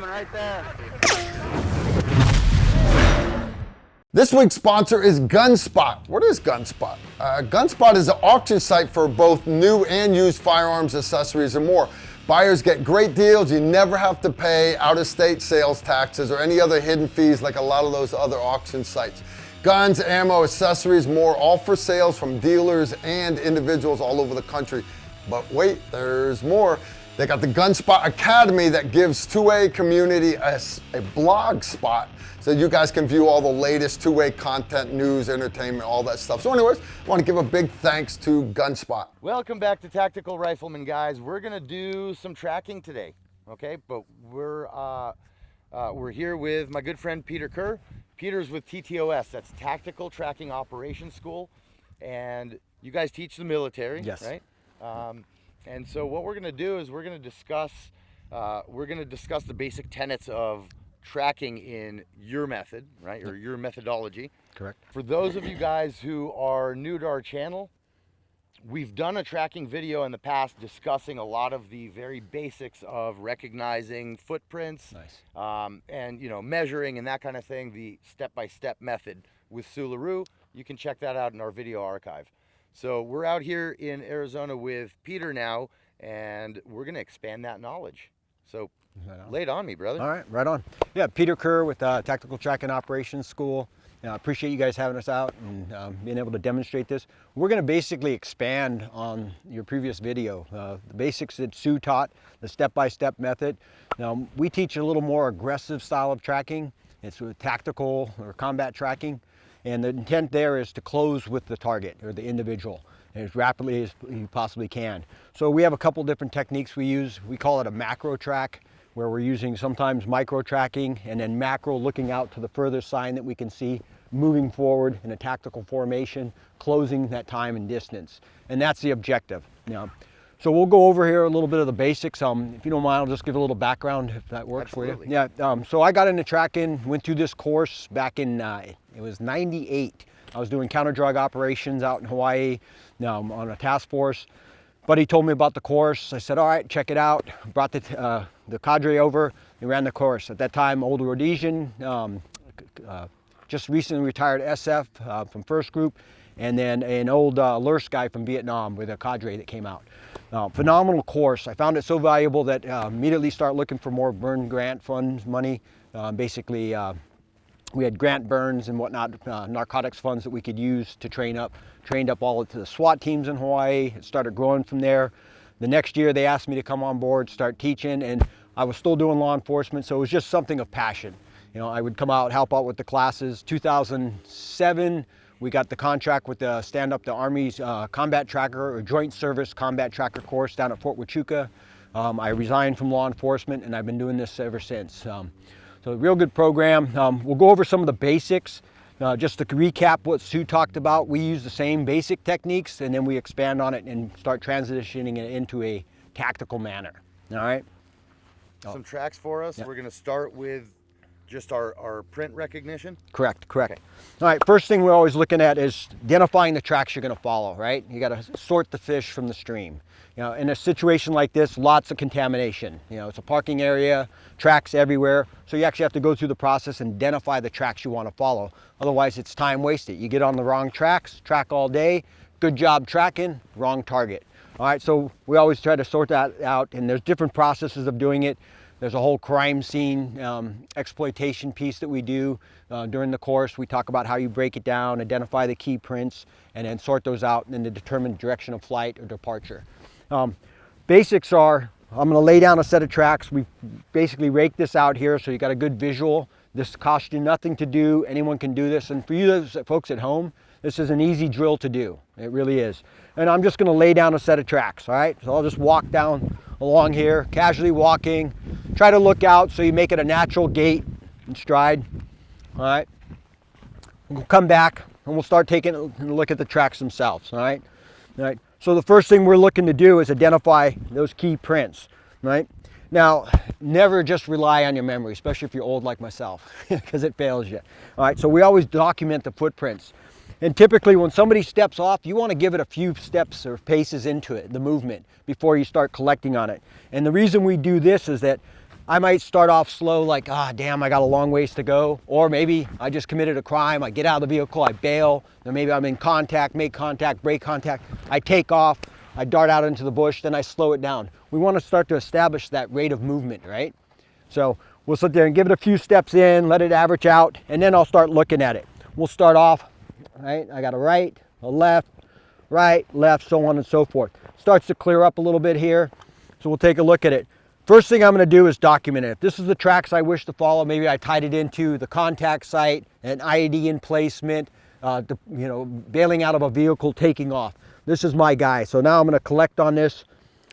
coming right there. This week's sponsor is GunSpot. What is GunSpot? GunSpot is an auction site for both new and used firearms, accessories, and more. Buyers get great deals. You never have to pay out-of-state sales taxes or any other hidden fees like a lot of those other auction sites. Guns, ammo, accessories, more, all for sales from dealers and individuals all over the country. But wait, there's more. They got the GunSpot Academy that gives 2A community a blog spot so you guys can view all the latest 2A content, news, entertainment, all that stuff. So anyways, I want to give a big thanks to GunSpot. Welcome back to Tactical Rifleman, guys. We're gonna do some tracking today, okay? But we're here with my good friend Peter Kerr. Peter's with TTOS, that's Tactical Tracking Operations School, and you guys teach the military, yes, right? And so what we're gonna do is we're gonna discuss the basic tenets of tracking in your method, right, or your methodology. Correct. For those of you guys who are new to our channel, we've done a tracking video in the past discussing a lot of the very basics of recognizing footprints, nice, and measuring and that kind of thing, the step-by-step method with Sularoo. You can check that out in our video archive. So we're out here in Arizona with Peter now, and we're going to expand that knowledge. So lay it on me, brother. All right, right on. Yeah, Peter Kerr with Tactical Tracking Operations School. I appreciate you guys having us out and being able to demonstrate this. We're going to basically expand on your previous video. The basics that Sue taught, the step-by-step method. Now, we teach a little more aggressive style of tracking. It's with tactical or combat tracking. And the intent there is to close with the target or the individual as rapidly as you possibly can. So we have a couple different techniques we use. We call it a macro track, where we're using sometimes micro tracking and then macro, looking out to the furthest sign that we can see, moving forward in a tactical formation, closing that time and distance. And that's the objective. So we'll go over here a little bit of the basics. If you don't mind, I'll just give a little background if that works. Absolutely. For you. Yeah. So I got into tracking, went through this course back in, it was 98. I was doing counter-drug operations out in Hawaii on a task force. Buddy told me about the course. I said, all right, check it out. Brought the cadre over. They ran the course. At that time, old Rhodesian, just recently retired SF from first group, and then an old LURS guy from Vietnam with a cadre that came out. Phenomenal course. I found it so valuable that immediately start looking for more burn grant funds money. Basically, we had grant burns and whatnot, narcotics funds that we could use to trained up all of the SWAT teams in Hawaii. It started growing from there. The next year they asked me to come on board, start teaching, and I was still doing law enforcement, so it was just something of passion. I would come out, help out with the classes. 2007, we got the contract with the Stand Up the Army's Combat Tracker or Joint Service Combat Tracker course down at Fort Huachuca. I resigned from law enforcement, and I've been doing this ever since. So a real good program. We'll go over some of the basics. Just to recap what Sue talked about, we use the same basic techniques and then we expand on it and start transitioning it into a tactical manner. All right? Some tracks for us. Yeah. We're going to start with just our print recognition. Correct. Okay. All right, first thing we're always looking at is identifying the tracks you're going to follow, right? You got to sort the fish from the stream. In a situation like this, lots of contamination. It's a parking area, tracks everywhere. So you actually have to go through the process and identify the tracks you want to follow. Otherwise, it's time wasted. You get on the wrong tracks, track all day, good job tracking, wrong target. All right, so we always try to sort that out, and there's different processes of doing it. There's a whole crime scene exploitation piece that we do during the course. We talk about how you break it down, identify the key prints, and then sort those out and then to determine direction of flight or departure. Basics are, I'm going to lay down a set of tracks. We basically rake this out here so you got a good visual. This costs you nothing to do. Anyone can do this. And for you folks at home, this is an easy drill to do. It really is. And I'm just going to lay down a set of tracks, all right? So I'll just walk down along here, casually walking. Try to look out so you make it a natural gait and stride, all right? We'll come back and we'll start taking a look at the tracks themselves, all right? All right. So the first thing we're looking to do is identify those key prints, right? Now, never just rely on your memory, especially if you're old like myself, because it fails you. All right, so we always document the footprints. And typically when somebody steps off, you want to give it a few steps or paces into it, the movement, before you start collecting on it. And the reason we do this is that I might start off slow, like, damn, I got a long ways to go. Or maybe I just committed a crime. I get out of the vehicle, I bail. Then maybe I'm in contact, make contact, break contact. I take off, I dart out into the bush, then I slow it down. We want to start to establish that rate of movement, right? So we'll sit there and give it a few steps in, let it average out, and then I'll start looking at it. We'll start off, right? I got a right, a left, right, left, so on and so forth. Starts to clear up a little bit here. So we'll take a look at it. First thing I'm going to do is document it. If this is the tracks I wish to follow, maybe I tied it into the contact site, an IED emplacement, bailing out of a vehicle, taking off. This is my guy. So now I'm going to collect on this.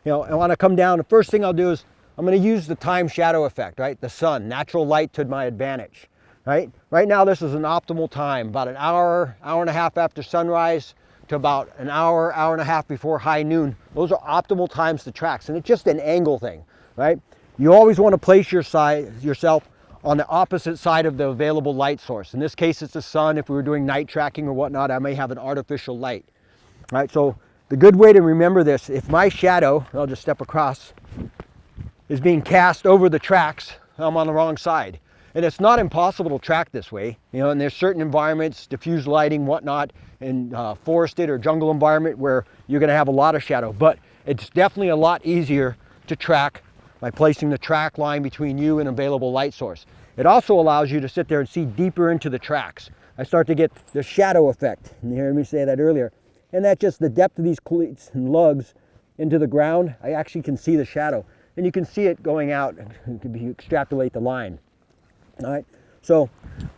I want to come down. The first thing I'll do is I'm going to use the time shadow effect, right? The sun, natural light to my advantage, right? Right now this is an optimal time, about an hour, hour and a half after sunrise to about an hour, hour and a half before high noon. Those are optimal times to tracks, and it's just an angle thing. Right? You always want to place yourself on the opposite side of the available light source. In this case, it's the sun. If we were doing night tracking or whatnot, I may have an artificial light. Right? So the good way to remember this, if my shadow, I'll just step across, is being cast over the tracks, I'm on the wrong side. And it's not impossible to track this way. And there's certain environments, diffuse lighting, whatnot, in forested or jungle environment where you're going to have a lot of shadow. But it's definitely a lot easier to track by placing the track line between you and available light source. It also allows you to sit there and see deeper into the tracks. I start to get the shadow effect. And you heard me say that earlier. And that's just the depth of these cleats and lugs into the ground. I actually can see the shadow. And you can see it going out. You extrapolate the line. All right. So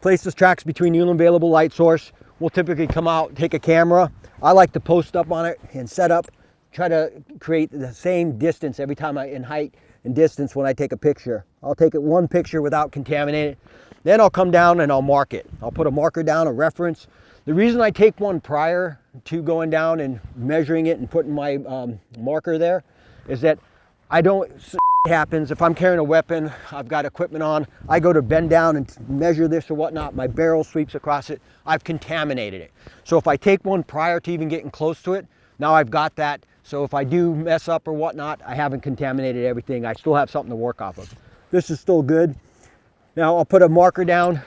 place the tracks between you and available light source. We'll typically come out, take a camera. I like to post up on it and set up. Try to create the same distance every time in height and distance when I take a picture. I'll take it one picture without contaminating it. Then I'll come down and I'll mark it. I'll put a marker down, a reference. The reason I take one prior to going down and measuring it and putting my marker there is that I don't, happens if I'm carrying a weapon, I've got equipment on, I go to bend down and measure this or whatnot, my barrel sweeps across it, I've contaminated it. So if I take one prior to even getting close to it, now I've got that. So if I do mess up or whatnot, I haven't contaminated everything. I still have something to work off of. This is still good. Now I'll put a marker down.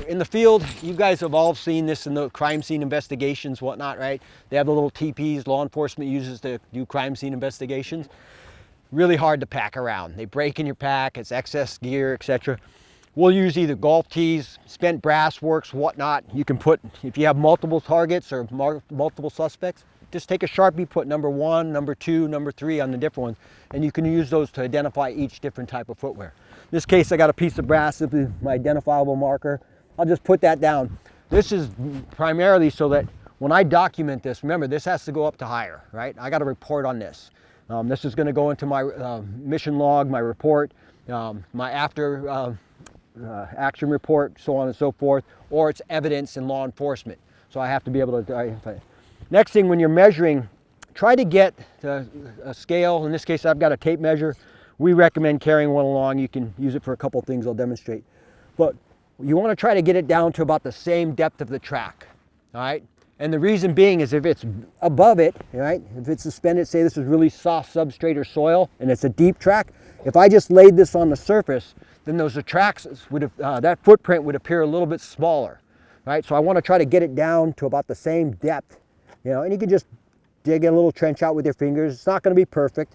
In the field, you guys have all seen this in the crime scene investigations, whatnot, right? They have the little TPs law enforcement uses to do crime scene investigations. Really hard to pack around. They break in your pack, it's excess gear, etc. We'll use either golf tees, spent brass works, whatnot. You can put, if you have multiple targets or multiple suspects, just take a Sharpie, put number 1, number 2, number 3 on the different ones, and you can use those to identify each different type of footwear. In this case, I got a piece of brass, this is my identifiable marker. I'll just put that down. This is primarily so that when I document this, remember, this has to go up to higher, right? I got to report on this. This is going to go into my mission log, my report, my after action report, so on and so forth, or it's evidence in law enforcement. So I have to be able to identify it. Next thing, when you're measuring, try to get a scale. In this case, I've got a tape measure. We recommend carrying one along. You can use it for a couple things I'll demonstrate. But you want to try to get it down to about the same depth of the track, all right? And the reason being is if it's above it, right? If it's suspended, say this is really soft substrate or soil, and it's a deep track, if I just laid this on the surface, then those tracks would have, that footprint would appear a little bit smaller, right? So I want to try to get it down to about the same depth. And you can just dig a little trench out with your fingers. It's not going to be perfect.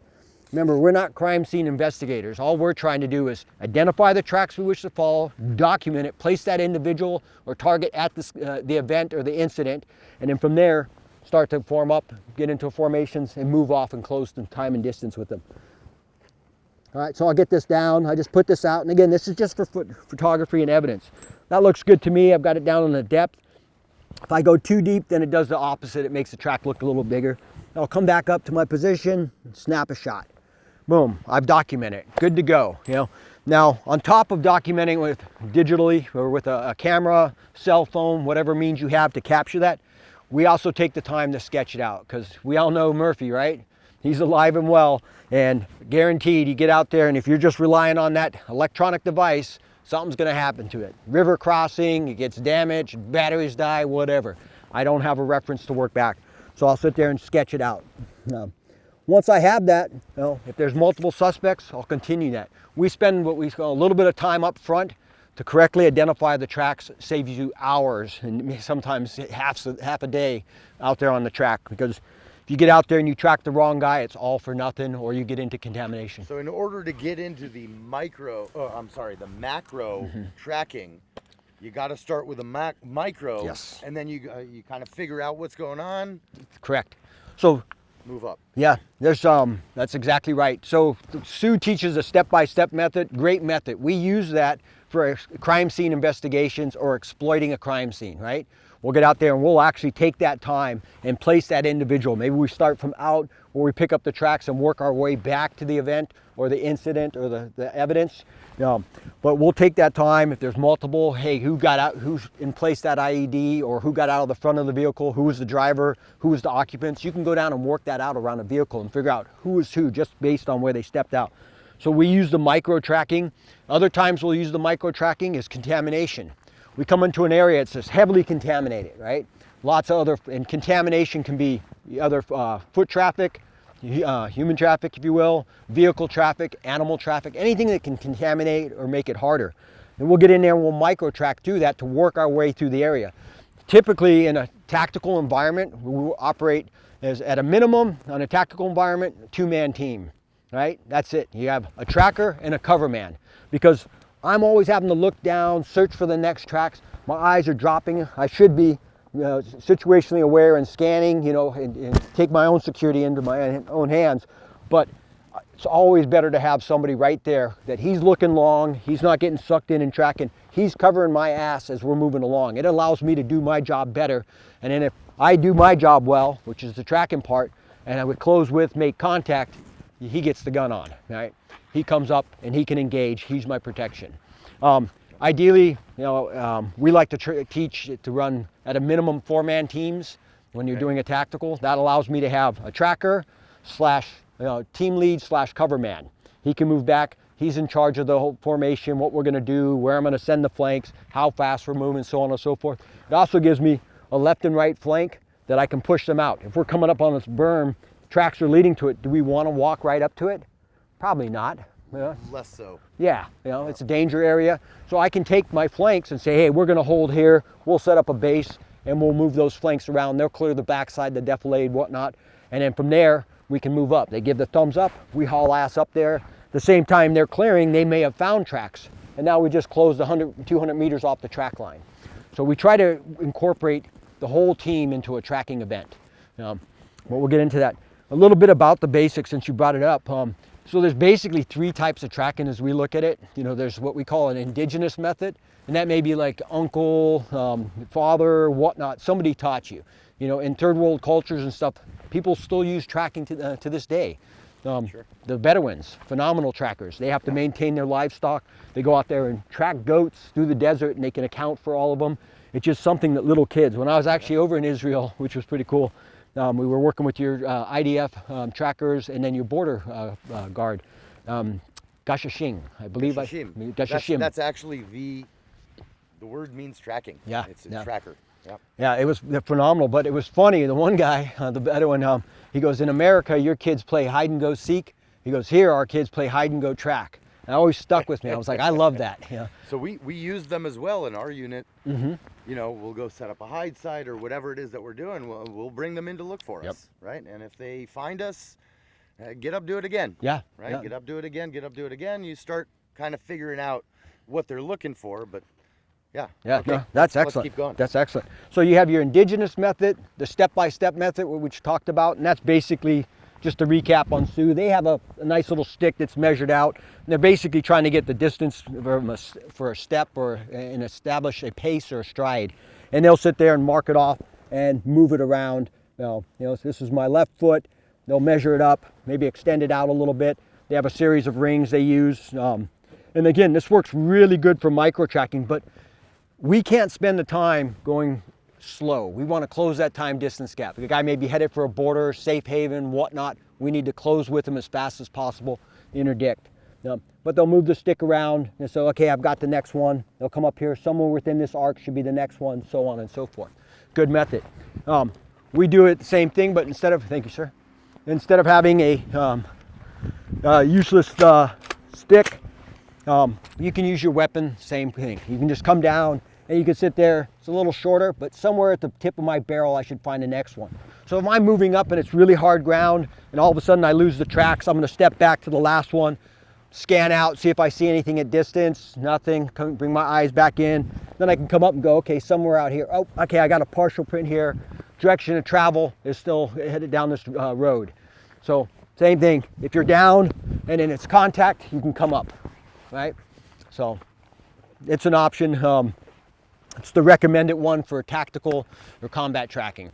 Remember, we're not crime scene investigators. All we're trying to do is identify the tracks we wish to follow, document it, place that individual or target at the event or the incident, and then from there, start to form up, get into formations, and move off and close the time and distance with them. All right, so I'll get this down. I just put this out, and again, this is just for photography and evidence. That looks good to me. I've got it down on the depth. If I go too deep, then it does the opposite. It makes the track look a little bigger. I'll come back up to my position, snap a shot. Boom, I've documented it. Good to go. Now, on top of documenting with digitally or with a camera, cell phone, whatever means you have to capture that, we also take the time to sketch it out, because we all know Murphy, right? He's alive and well, and guaranteed you get out there, and if you're just relying on that electronic device, something's going to happen to it. River crossing, it gets damaged, batteries die, whatever. I don't have a reference to work back, so I'll sit there and sketch it out. once I have that, if there's multiple suspects, I'll continue that. We spend what we call a little bit of time up front to correctly identify the tracks. It saves you hours and sometimes half a day out there on the track, because if you get out there and you track the wrong guy, it's all for nothing, or you get into contamination. So in order to get into the macro tracking, you got to start with a micro, Yes. and then you kind of figure out what's going on. Correct. So Move up. yeah, there's that's exactly right. So Sue teaches a step-by-step method, great method. We use that for crime scene investigations or exploiting a crime scene, right? We'll get out there and we'll actually take that time and place that individual. Maybe we start from out where we pick up the tracks and work our way back to the event or the incident or the evidence. But we'll take that time. If there's multiple, hey, who got out, who's in place that IED, or who got out of the front of the vehicle, who was the driver, who was the occupants. You can go down and work that out around a vehicle and figure out who is who just based on where they stepped out. So we use the micro tracking. Other times we'll use the micro tracking is contamination. We come into an area that's just heavily contaminated, right? Lots of other, and contamination can be other foot traffic, human traffic, if you will, vehicle traffic, animal traffic, anything that can contaminate or make it harder. And we'll get in there and we'll micro track through that to work our way through the area. Typically in a tactical environment, we will operate as at a minimum on a tactical environment, a two-man team, right? That's it. You have a tracker and a cover man, because I'm always having to look down, search for the next tracks. My eyes are dropping. I should be situationally aware and scanning, and take my own security into my own hands. But it's always better to have somebody right there that he's looking long, he's not getting sucked in and tracking, he's covering my ass as we're moving along. It allows me to do my job better. And then if I do my job well, which is the tracking part, and I would close with, make contact, he gets the gun on, right? He comes up and he can engage. He's my protection. Ideally, we like to teach to run at a minimum 4-man teams when you're doing a tactical. That allows me to have a tracker / team lead / cover man. He can move back. He's in charge of the whole formation, what we're going to do, where I'm going to send the flanks, how fast we're moving, so on and so forth. It also gives me a left and right flank that I can push them out. If we're coming up on this berm, tracks are leading to it, do we want to walk right up to it? Probably not. Less so. Yeah, it's a danger area. So I can take my flanks and say, hey, we're going to hold here. We'll set up a base and we'll move those flanks around. They'll clear the backside, the defilade, whatnot. And then from there, we can move up. They give the thumbs up. We haul ass up there. The same time they're clearing, they may have found tracks. And now we just closed 100, 200 meters off the track line. So we try to incorporate the whole team into a tracking event. But we'll get into that. A little bit about the basics since you brought it up. So there's basically 3 types of tracking as we look at it. There's what we call an indigenous method, and that may be like uncle, father, whatnot. Somebody taught you. In third world cultures and stuff, people still use tracking to this day. Sure. The Bedouins, phenomenal trackers. They have to maintain their livestock. They go out there and track goats through the desert, and they can account for all of them. It's just something that little kids, when I was actually over in Israel, which was pretty cool, we were working with your IDF trackers and then your border guard, Gashashing, I believe. Gashashim. That's actually the word means tracking. Yeah. It's a tracker. Yep. Yeah, it was phenomenal, but it was funny. The one guy, the Bedouin, he goes, in America, your kids play hide and go seek. He goes, here, our kids play hide and go track. And it always stuck with me. I was like, I love that. Yeah. So we use them as well in our unit. Mm-hmm. We'll go set up a hide site or whatever it is that we're doing. We'll bring them in to look for us, right? And if they find us, get up, do it again. Yeah. Right? Yeah. Get up, do it again, get up, do it again. You start kind of figuring out what they're looking for, but yeah. Yeah, okay. no, that's excellent. Let's keep going. That's excellent. So you have your indigenous method, the step-by-step method, which talked about, and that's basically, just to recap on Sioux, they have a nice little stick that's measured out. And they're basically trying to get the distance for a step and establish a pace or a stride. And they'll sit there and mark it off and move it around. This is my left foot. They'll measure it up, maybe extend it out a little bit. They have a series of rings they use. And again, this works really good for micro tracking, but we can't spend the time going slow. We want to close that time distance gap. The guy may be headed for a border, safe haven, whatnot. We need to close with him as fast as possible, interdict. But they'll move the stick around and say, okay, I've got the next one. They'll come up here, somewhere within this arc should be the next one, so on and so forth. Good method. We do it the same thing, but instead of, thank you, sir. instead of having a useless stick, you can use your weapon, same thing. You can just come down and you can sit there. It's a little shorter, but somewhere at the tip of my barrel, I should find the next one. So if I'm moving up and it's really hard ground and all of a sudden I lose the tracks, I'm gonna step back to the last one, scan out, see if I see anything at distance, nothing, bring my eyes back in. Then I can come up and go, okay, somewhere out here. Oh, okay, I got a partial print here. Direction of travel is still headed down this road. So same thing, if you're down and then it's contact, you can come up, right? So it's an option. It's the recommended one for tactical or combat tracking.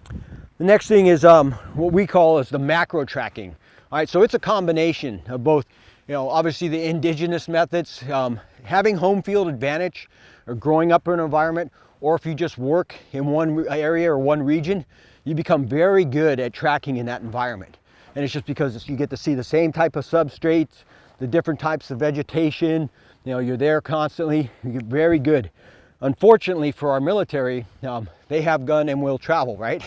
The next thing is what we call is the macro tracking. All right, so it's a combination of both, obviously the indigenous methods, having home field advantage or growing up in an environment, or if you just work in one area or one region, you become very good at tracking in that environment. And it's just because you get to see the same type of substrates, the different types of vegetation, you're there constantly, you get very good. Unfortunately for our military, they have gun and will travel, right?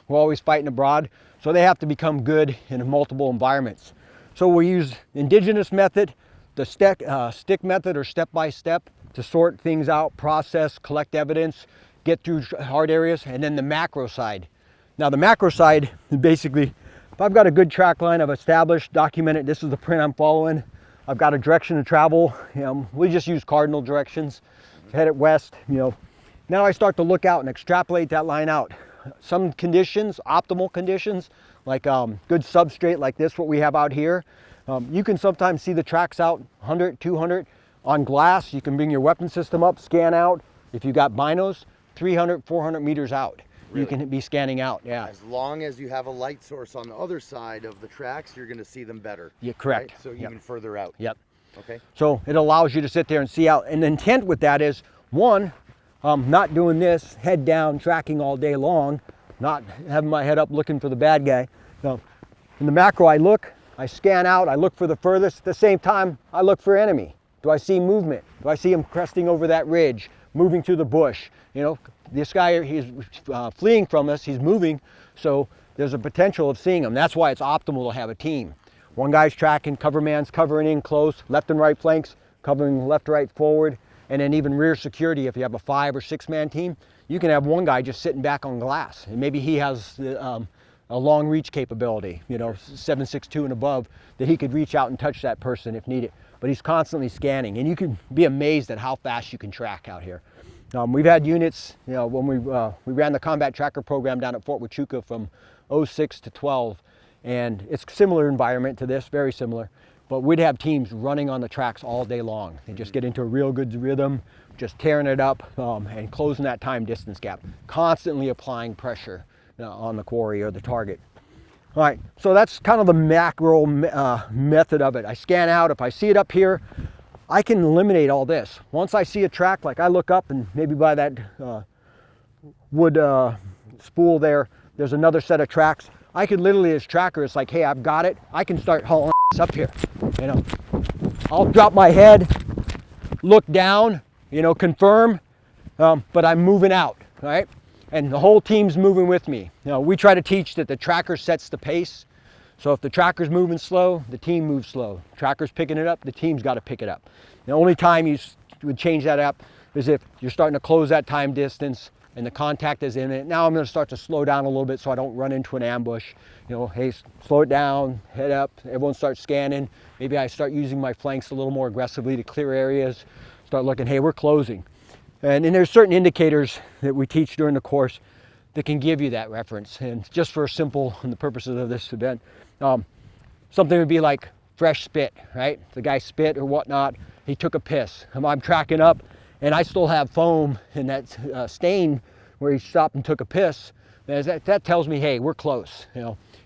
We're always fighting abroad, so they have to become good in multiple environments. So we use indigenous method, the stick method or step-by-step to sort things out, process, collect evidence, get through hard areas, and then the macro side. Now the macro side, basically, if I've got a good track line I've established, documented, this is the print I'm following, I've got a direction to travel, we just use cardinal directions, head it west, Now I start to look out and extrapolate that line out. Some conditions, optimal conditions, like good substrate like this, what we have out here, you can sometimes see the tracks out 100, 200 on glass. You can bring your weapon system up, scan out. If you got binos, 300, 400 meters out. Really? You can be scanning out, yeah. As long as you have a light source on the other side of the tracks, you're gonna see them better. Yeah, correct. Right? So even further out. Yep. Okay. So it allows you to sit there and see out. And the intent with that is, one, not doing this, head down, tracking all day long, not having my head up looking for the bad guy. No. In the macro, I look, I scan out, I look for the furthest. At the same time, I look for enemy. Do I see movement? Do I see him cresting over that ridge, moving through the bush? This guy, he's fleeing from us, he's moving, so there's a potential of seeing him. That's why it's optimal to have a team. One guy's tracking, cover man's covering in close, left and right flanks, covering left, right, forward, and then even rear security. If you have a 5 or 6 man team, you can have one guy just sitting back on glass, and maybe he has a long reach capability, 7.62 and above, that he could reach out and touch that person if needed. But he's constantly scanning, and you can be amazed at how fast you can track out here. We've had units, when we ran the combat tracker program down at Fort Huachuca from 06 to 12, and it's a similar environment to this, very similar, but we'd have teams running on the tracks all day long. They just get into a real good rhythm, just tearing it up and closing that time distance gap, constantly applying pressure on the quarry or the target. All right, so that's kind of the macro method of it. I scan out, if I see it up here, I can eliminate all this. Once I see a track, like I look up and maybe by that wood spool there's another set of tracks. I could literally, as tracker, it's like, hey, I've got it. I can start hauling up here, I'll drop my head, look down, confirm, but I'm moving out, right? And the whole team's moving with me. We try to teach that the tracker sets the pace. So if the tracker's moving slow, the team moves slow. Tracker's picking it up, the team's got to pick it up. The only time you would change that up is if you're starting to close that time distance and the contact is in it. Now I'm going to start to slow down a little bit so I don't run into an ambush. Hey, slow it down, head up, everyone starts scanning. Maybe I start using my flanks a little more aggressively to clear areas. Start looking, hey, we're closing. And then there's certain indicators that we teach during the course that can give you that reference. And just for simple, and the purposes of this event, something would be like fresh spit, right? The guy spit or whatnot, he took a piss. I'm tracking up and I still have foam in that stain where he stopped and took a piss. That tells me, hey, we're close.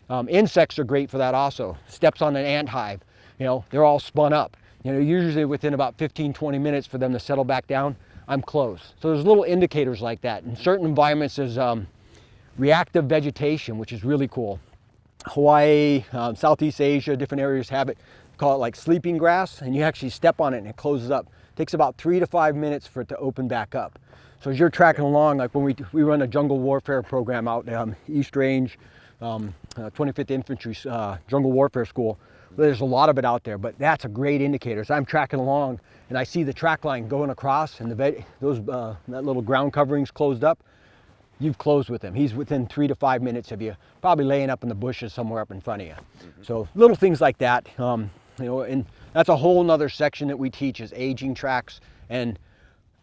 Insects are great for that also. Steps on an ant hive, they're all spun up. Usually within about 15, 20 minutes for them to settle back down, I'm close. So there's little indicators like that. In certain environments, there's reactive vegetation, which is really cool. Hawaii, Southeast Asia, different areas have it. Call it like sleeping grass, and you actually step on it and it closes up. It takes about 3 to 5 minutes for it to open back up. So as you're tracking along, like when we run a jungle warfare program out East Range, 25th Infantry Jungle Warfare School. There's a lot of it out there, but that's a great indicator. As I'm tracking along and I see the track line going across and that little ground covering's closed up, you've closed with him. He's within 3 to 5 minutes of you, probably laying up in the bushes somewhere up in front of you. So little things like that, you know, and that's a whole nother section that we teach is aging tracks. And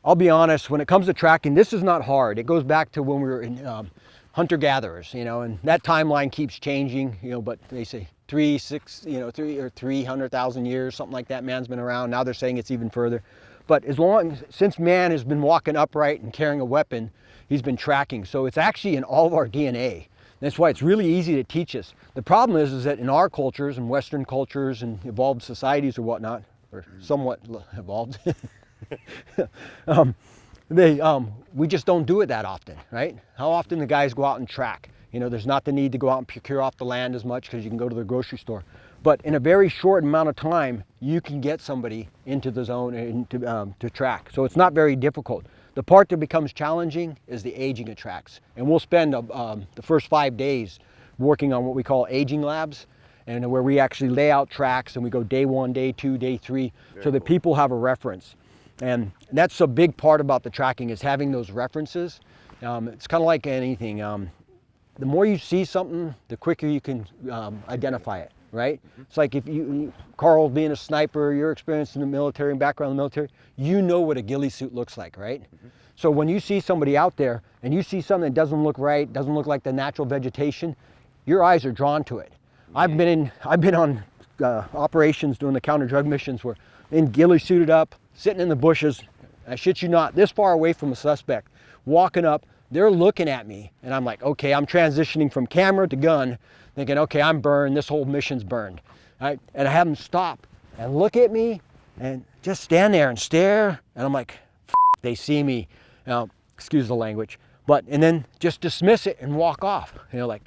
I'll be honest, when it comes to tracking, this is not hard. It goes back to when we were in hunter-gatherers, you know, and that timeline keeps changing, you know, but they say 300,000 years, something like that, man's been around. Now they're saying it's even further. But since man has been walking upright and carrying a weapon, he's been tracking. So it's actually in all of our DNA. That's why it's really easy to teach us. The problem is that in our cultures and Western cultures and evolved societies or whatnot, or somewhat evolved, we just don't do it that often, right? How often the guys go out and track? You know, there's not the need to go out and procure off the land as much because you can go to the grocery store. But in a very short amount of time, you can get somebody into the zone to track. So it's not very difficult. The part that becomes challenging is the aging of tracks. And we'll spend the first 5 days working on what we call aging labs, and where we actually lay out tracks and we go day 1, day 2, day 3, so that people have a reference. And that's a big part about the tracking is having those references. It's kind of like anything. The more you see something, the quicker you can identify it, right? It's like if Carl being a sniper, your experience in the military and background in the military, you know what a ghillie suit looks like, right? So when you see somebody out there and you see something that doesn't look right, doesn't look like the natural vegetation, your eyes are drawn to it. I've been on operations doing the counter drug missions where ghillie suited up, sitting in the bushes, I shit you not, this far away from a suspect, walking up, they're looking at me, and I'm like, okay, I'm transitioning from camera to gun, thinking, okay, I'm burned, this whole mission's burned. Right? And I have them stop and look at me and just stand there and stare, and I'm like, they see me, excuse the language, and then just dismiss it and walk off. You know, like,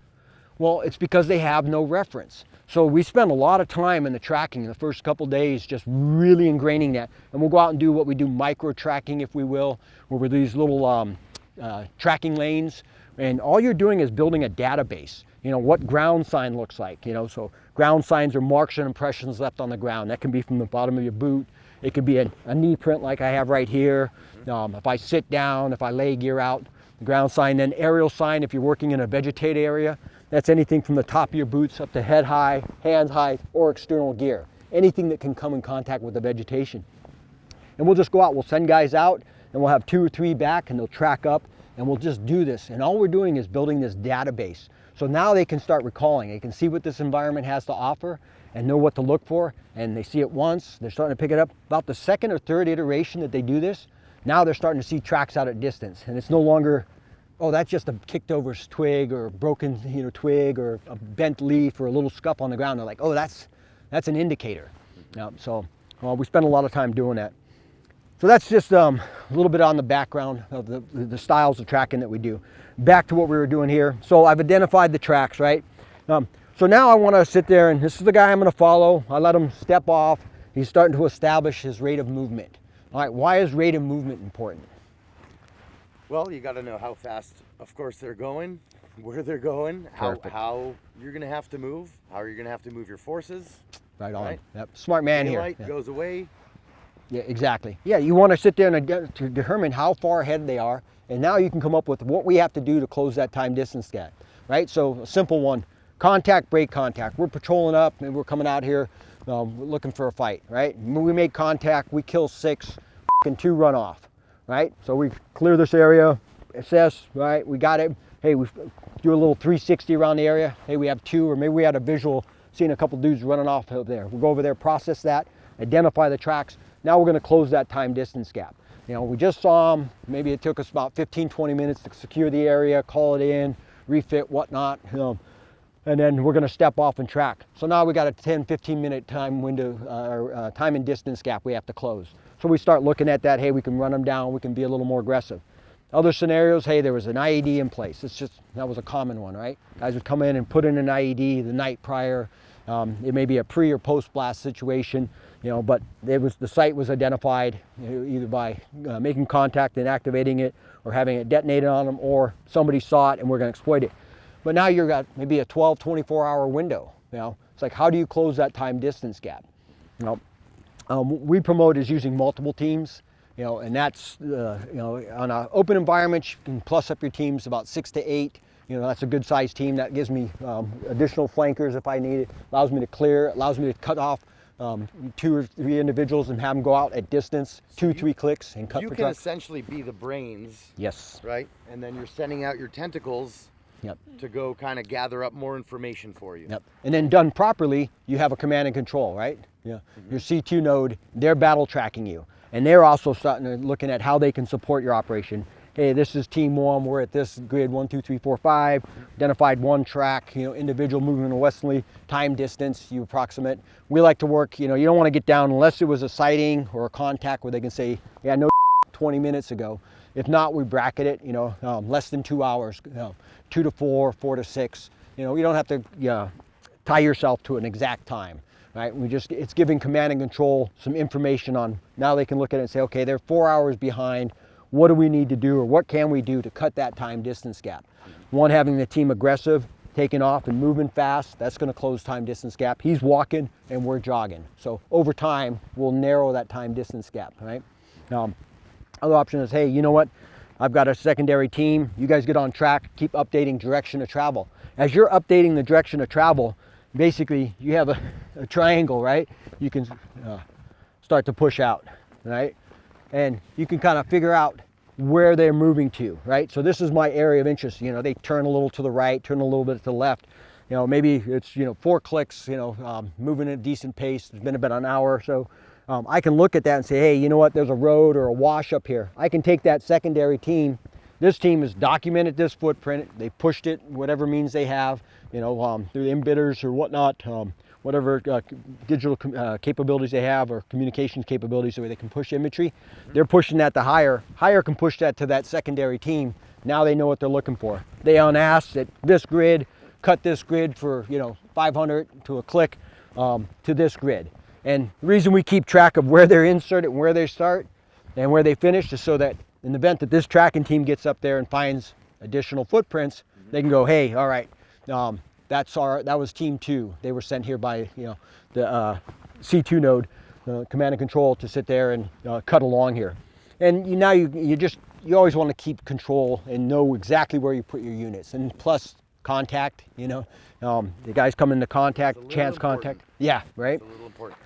well, it's because they have no reference. So we spend a lot of time in the tracking in the first couple days just really ingraining that, and we'll go out and do what we do micro tracking, if we will, where we're these little tracking lanes, and all you're doing is building a database. You know, what ground sign looks like, you know, so ground signs are marks and impressions left on the ground. That can be from the bottom of your boot. It could be a knee print like I have right here. If I sit down, if I lay gear out, the ground sign. Then aerial sign, if you're working in a vegetated area, that's anything from the top of your boots up to head high, hands high, or external gear. Anything that can come in contact with the vegetation. And we'll just go out, we'll send guys out, and we'll have 2 or 3 back, and they'll track up, and we'll just do this. And all we're doing is building this database. So now they can start recalling. They can see what this environment has to offer and know what to look for. And they see it once, they're starting to pick it up. About the 2nd or 3rd iteration that they do this, now they're starting to see tracks out at distance. And it's no longer, oh, that's just a kicked over twig or a broken twig or a bent leaf or a little scuff on the ground. They're like, oh, that's an indicator. So we spend a lot of time doing that. So that's just a little bit on the background of the styles of tracking that we do. Back to what we were doing here. So I've identified the tracks, right? So now I want to sit there, and this is the guy I'm going to follow. I let him step off. He's starting to establish his rate of movement. All right, why is rate of movement important? Well, you got to know how fast, of course, they're going, where they're going, how you're going to have to move, how you're going to have to move your forces. Right on. Right? Yep. Smart man here. Daylight goes away. Yeah, exactly. Yeah, you want to sit there and to determine how far ahead they are, and now you can come up with what we have to do to close that time distance gap, right? So a simple one, contact, break contact. We're patrolling up and we're coming out here looking for a fight, right? When we make contact, we kill 6, and 2 run off, right? So we clear this area, assess, right? We got it. Hey, we do a little 360 around the area. Hey, we have 2, or maybe we had a visual seeing a couple dudes running off over there. We'll go over there, process that, identify the tracks. Now we're going to close that time distance gap. You know, we just saw them. Maybe it took us about 15, 20 minutes to secure the area, call it in, refit, whatnot. And then we're going to step off and track. So now we got a 10, 15 minute time window, time and distance gap we have to close. So we start looking at that. Hey, we can run them down. We can be a little more aggressive. Other scenarios, hey, there was an IED in place. That was a common one, right? Guys would come in and put in an IED the night prior. It may be a pre or post blast situation, but the site was identified either by making contact and activating it, or having it detonated on them, or somebody saw it and we're going to exploit it. but now you've got maybe a 12, 24-hour window. It's like, how do you close that time distance gap? What we promote is using multiple teams, and that's, on an open environment, you can plus up your teams about 6 to 8. That's a good sized team. That gives me additional flankers if I need it. Allows me to clear, allows me to cut off 2 or 3 individuals and have them go out at distance, 2, 3 clicks and cut You for can truck. essentially be the brains. Yes. Right? And then you're sending out your tentacles Yep. to go kind of gather up more information for you. Yep. And then done properly, you have a command and control, right? Yeah. Your C2 node, they're battle tracking you. And they're also starting to looking at how they can support your operation. Hey, this is team 1, we're at this grid 1, 2, 3, 4, 5, identified 1 track, individual moving a westerly, time distance, you approximate. We like to work, you don't want to get down unless it was a sighting or a contact where they can say, yeah, no 20 minutes ago. If not, we bracket it, less than 2 hours, 2 to 4, 4 to 6. You don't have to tie yourself to an exact time, right? It's giving command and control some information on, now they can look at it and say, okay, they're 4 hours behind. What do we need to do, or what can we do to cut that time distance gap? One, having the team aggressive, taking off and moving fast, that's going to close time distance gap. He's walking and we're jogging. So over time, we'll narrow that time distance gap, right? Other option is, hey, you know what? I've got a secondary team. You guys get on track, keep updating direction of travel. As you're updating the direction of travel, basically you have a triangle, right? You can start to push out, right? And you can kind of figure out where they're moving to, right? So this is my area of interest. They turn a little to the right, turn a little bit to the left. Maybe it's, 4 clicks, moving at a decent pace. It's been about an hour or so. I can look at that and say, hey, you know what? There's a road or a wash up here. I can take that secondary team. This team has documented this footprint. They pushed it, whatever means they have, through the embitters or whatnot, whatever digital capabilities they have or communications capabilities, the way they can push imagery. They're pushing that to higher. Higher can push that to that secondary team. Now they know what they're looking for. They unasked at this grid, cut this grid for 500 to a click to this grid. And the reason we keep track of where they're inserted and where they start and where they finish is so that in the event that this tracking team gets up there and finds additional footprints, they can go, hey, all right, that was team 2. They were sent here by the C2 node, command and control, to sit there and cut along here. And now you always want to keep control and know exactly where you put your units. And plus contact, the guys come into contact, chance contact. Yeah, right. It's a little important.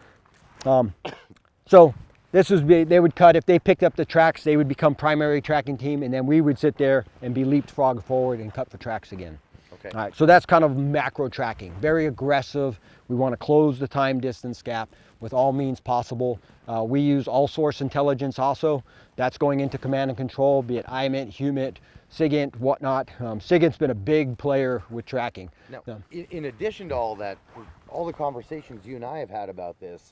So they would cut, if they picked up the tracks, they would become primary tracking team, and then we would sit there and be leapfrog forward and cut for tracks again. Okay. All right, so that's kind of macro tracking, very aggressive. We want to close the time distance gap with all means possible. We use all source intelligence also. That's going into command and control, be it IMINT, HUMINT, SIGINT, whatnot. SIGINT's been a big player with tracking. Now, in addition to all that, for all the conversations you and I have had about this,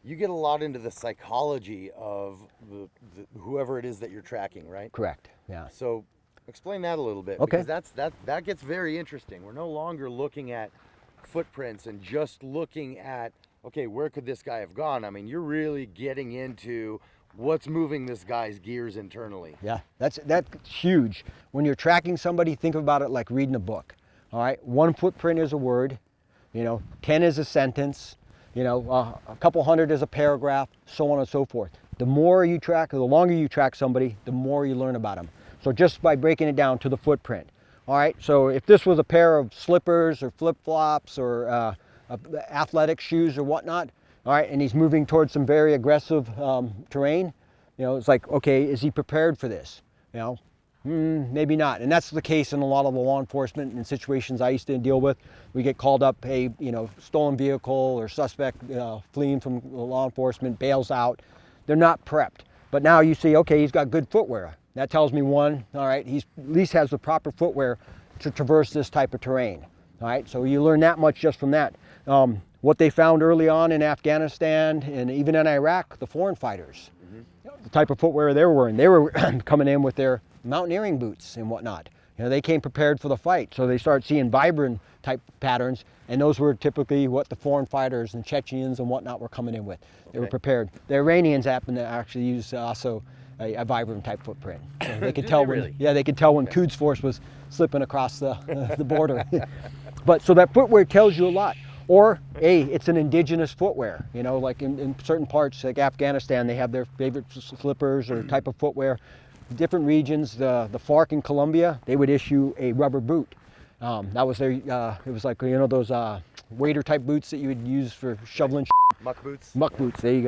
you get a lot into the psychology of whoever it is that you're tracking, right? Correct, yeah. So explain that a little bit, Okay. because that gets very interesting. We're no longer looking at footprints and just looking at, okay, where could this guy have gone? I mean, you're really getting into what's moving this guy's gears internally. Yeah, that's huge. When you're tracking somebody, think about it like reading a book. All right, 1 footprint is a word, 10 is a sentence, a couple hundred is a paragraph, so on and so forth. The more you track, or the longer you track somebody, the more you learn about them. So just by breaking it down to the footprint. All right, so if this was a pair of slippers or flip-flops or athletic shoes or whatnot, all right, and he's moving towards some very aggressive terrain, it's like, okay, is he prepared for this? Maybe not. And that's the case in a lot of the law enforcement and situations I used to deal with. We get called up, hey, stolen vehicle or suspect fleeing from law enforcement, bails out. They're not prepped. But now you see, okay, he's got good footwear. That tells me, one, all right, he at least has the proper footwear to traverse this type of terrain. All right, so you learn that much just from that. What they found early on in Afghanistan and even in Iraq, the foreign fighters, the type of footwear they were wearing, they were coming in with their mountaineering boots and whatnot. They came prepared for the fight, so they started seeing vibrant type patterns, and those were typically what the foreign fighters and Chechens and whatnot were coming in with. They were prepared. The Iranians happen to actually use also a Vibram type footprint. So they could Do tell they when, really? yeah, they could tell when Coots Force was slipping across the border. But so that footwear tells you a lot. Or it's an indigenous footwear. You know, like in certain parts, like Afghanistan, they have their favorite slippers or type of footwear. Different regions, the FARC in Colombia, they would issue a rubber boot. That was their, it was like, you know, those waiter type boots that you would use for shoveling. Muck boots. Muck boots, there you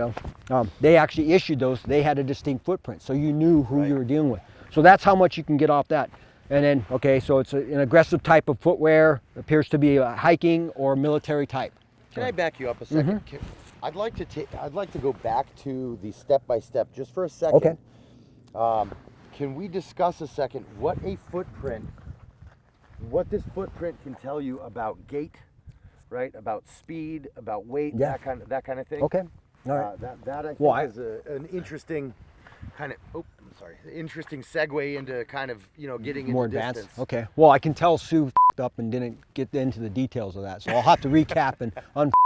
go. They actually issued those. They had a distinct footprint, so you knew who you were dealing with. So that's how much you can get off that. And then, okay, so it's an aggressive type of footwear, appears to be a hiking or military type. Can I back you up a second? I'd like to go back to the step by step just for a second. Okay. Can we discuss a second what this footprint can tell you about gait, right? About speed, about weight, that kind of thing. Okay. All right. That I think Well, is an interesting kind of interesting segue into kind of, you know, getting more into advanced. distance. Okay. Well, I can tell Sue up and didn't get into the details of that, so I'll have to recap and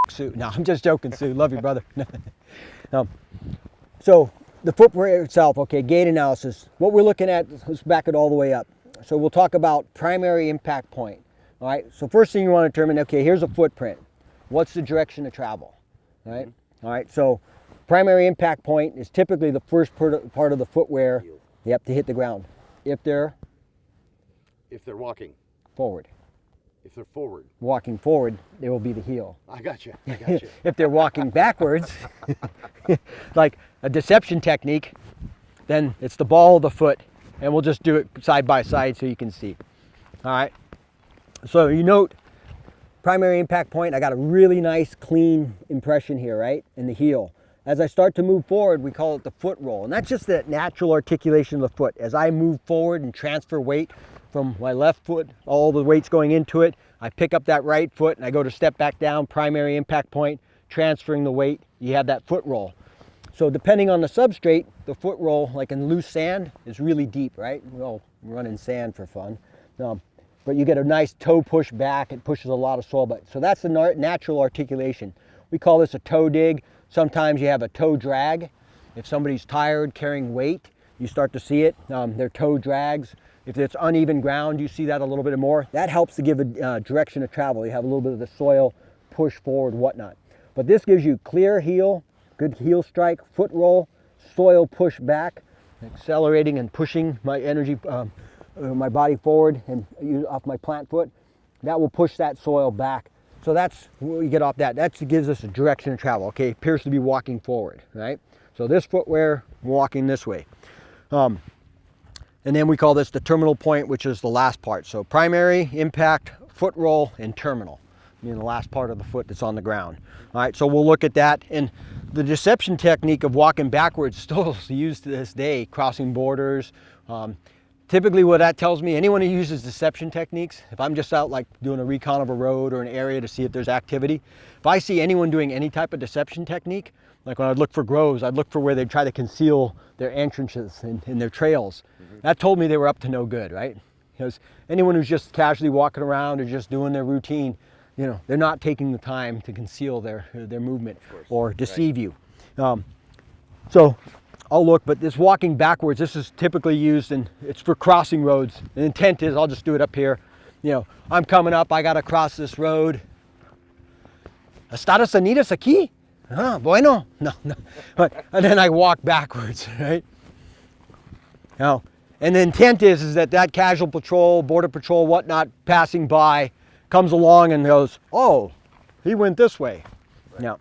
Sue. No, I'm just joking, Sue. Love you, brother. So the footwear itself, okay, gait analysis. What we're looking at, let's back it all the way up. So we'll talk about primary impact point. All right. So first thing you want to determine, okay, here's a footprint. What's the direction of travel? All right. All right. So primary impact point is typically the first part of the footwear. Yep, to hit the ground. If they're walking, forward. if they're forward. Walking forward, they will be the heel. I got you. If they're walking backwards, like a deception technique, then it's the ball of the foot, and we'll just do it side by side so you can see. All right. So you note primary impact point. I got a really nice clean impression here, right, in the heel. As I start to move forward, we call it the foot roll, and that's just that natural articulation of the foot. As I move forward and transfer weight from my left foot, all the weight's going into it, I pick up that right foot and I go to step back down, primary impact point, transferring the weight, you have that foot roll. So depending on the substrate, the foot roll, like in loose sand, is really deep, right? We all run in sand for fun. But you get a nice toe push back, it pushes a lot of soil back. So that's the natural articulation. We call this a toe dig. Sometimes you have a toe drag. If somebody's tired carrying weight, you start to see it. Their toe drags. If it's uneven ground, you see that a little bit more. That helps to give a direction of travel. You have a little bit of the soil push forward, whatnot. But this gives you clear heel, good heel strike, foot roll, soil push back, accelerating and pushing my energy, my body forward and off my plant foot. That will push that soil back. So that's what we get off that. That gives us a direction of travel. Okay, appears to be walking forward, right? So this footwear, walking this way. And then we call this the terminal point, which is the last part. So primary, impact, foot roll, and terminal. I mean the last part of the foot that's on the ground. All right, so we'll look at that. And the deception technique of walking backwards still is used to this day, crossing borders. Typically what that tells me, anyone who uses deception techniques, if I'm just out like doing a recon of a road or an area to see if there's activity, if I see anyone doing any type of deception technique, like when I'd look for groves, I'd look for where they'd try to conceal their entrances in their trails. That told me they were up to no good, right? Because anyone who's just casually walking around or just doing their routine, you know, they're not taking the time to conceal their movement or deceive you. So I'll look, but this walking backwards, this is typically used and it's for crossing roads. The intent is, I'll just do it up here. You know, I'm coming up, I gotta cross this road. ¿Estados Unidos aquí? Ah, bueno. No. And then I walk backwards, right? Now, and the intent is that casual patrol, border patrol, whatnot, passing by, comes along and goes, oh, he went this way. Right. Now,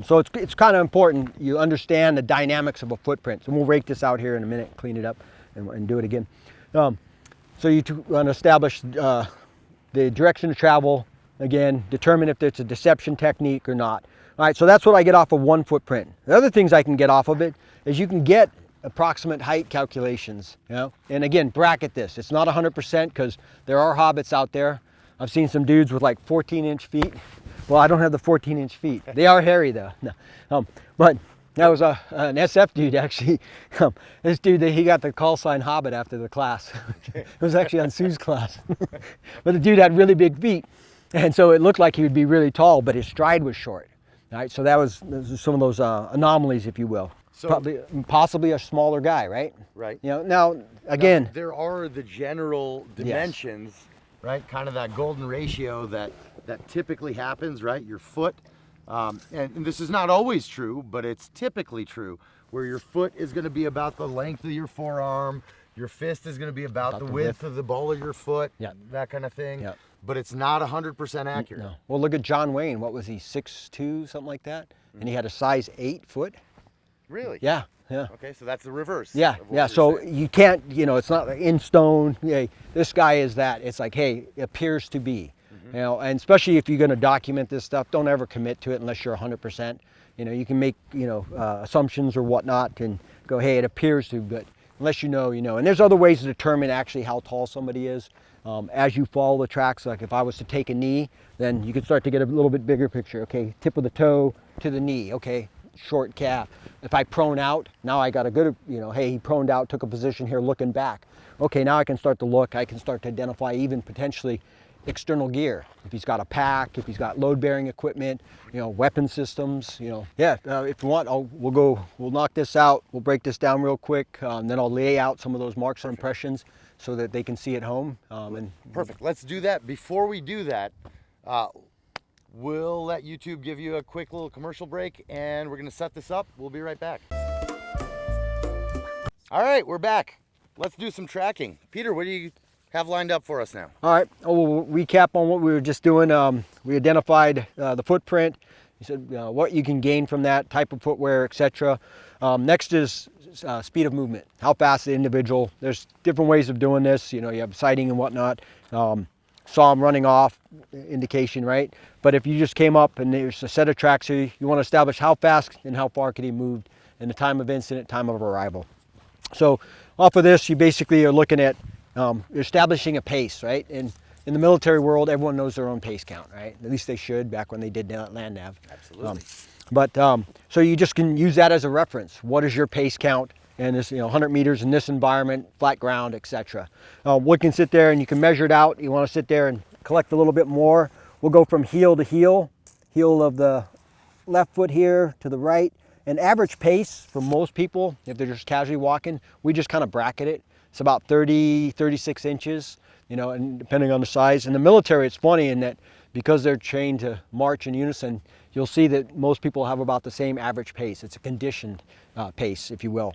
so it's kind of important you understand the dynamics of a footprint. So we'll rake this out here in a minute, clean it up, and do it again. So you want to establish the direction of travel, again, determine if it's a deception technique or not. All right, so that's what I get off of one footprint. The other things I can get off of it is you can get approximate height calculations, you know? And again, bracket this. It's not 100% because there are hobbits out there. I've seen some dudes with like 14-inch feet. Well, I don't have the 14-inch feet. They are hairy though. No. But that was an SF dude actually. This dude, he got the call sign Hobbit after the class. It was actually on Sue's class. But the dude had really big feet. And so it looked like he would be really tall, but his stride was short. All right, so that was some of those anomalies, if you will. So Probably, possibly a smaller guy, right? right. You know, now again, Now, there are the general dimensions, right? Kind of that golden ratio that typically happens, right? Your foot, and this is not always true, but it's typically true, where your foot is going to be about the length of your forearm, your fist is going to be about the width of the ball of your foot, that kind of thing. Yep. But it's not 100% accurate. no. Well, look at John Wayne. What was he, 6'2", something like that? And he had a size 8 foot. Really? Yeah, yeah. Okay, so that's the reverse. Yeah, of what yeah. you're So saying. you can't, you know, it's not like in stone. Hey, this guy is that. It's like, hey, it appears to be. You know, and especially if you're going to document this stuff, don't ever commit to it unless you're 100%. You know, you can make, you know, assumptions or whatnot and go, hey, it appears to, but unless you know, you know. And there's other ways to determine actually how tall somebody is. As you follow the tracks, like if I was to take a knee, then you could start to get a little bit bigger picture. Okay, tip of the toe to the knee. Okay, short calf. If I prone out, now I got a good, you know, hey, he proned out, took a position here looking back. Okay, now I can start to look, I can start to identify even potentially external gear. If he's got a pack, if he's got load-bearing equipment, you know, weapon systems, you know. Yeah, if you want, we'll knock this out. We'll break this down real quick. Then I'll lay out some of those marks and impressions so that they can see at home. Perfect. Let's do that. Before we do that, we'll let YouTube give you a quick little commercial break, and we're going to set this up. We'll be right back. All right, we're back. Let's do some tracking. Peter, what do you have lined up for us now? All right, we'll recap on what we were just doing. We identified the footprint. You said what you can gain from that, type of footwear, etc. Next is speed of movement. How fast the individual. There's different ways of doing this. You know, you have sighting and whatnot. Saw him running off, indication, right? But if you just came up and there's a set of tracks here, you want to establish how fast and how far could he move in the time of incident, time of arrival. So off of this, you basically are looking at you're establishing a pace, right? And in the military world, everyone knows their own pace count, right? At least they should back when they did land nav. Absolutely. So you just can use that as a reference. What is your pace count? And this, you know, 100 meters in this environment, flat ground, etc. We can sit there and you can measure it out. You want to sit there and collect a little bit more. We'll go from heel to heel of the left foot here to the right. An average pace for most people, if they're just casually walking, we just kind of bracket it. It's about 30, 36 inches, you know, and depending on the size. In the military, it's funny in that because they're trained to march in unison, you'll see that most people have about the same average pace. It's a conditioned pace, if you will.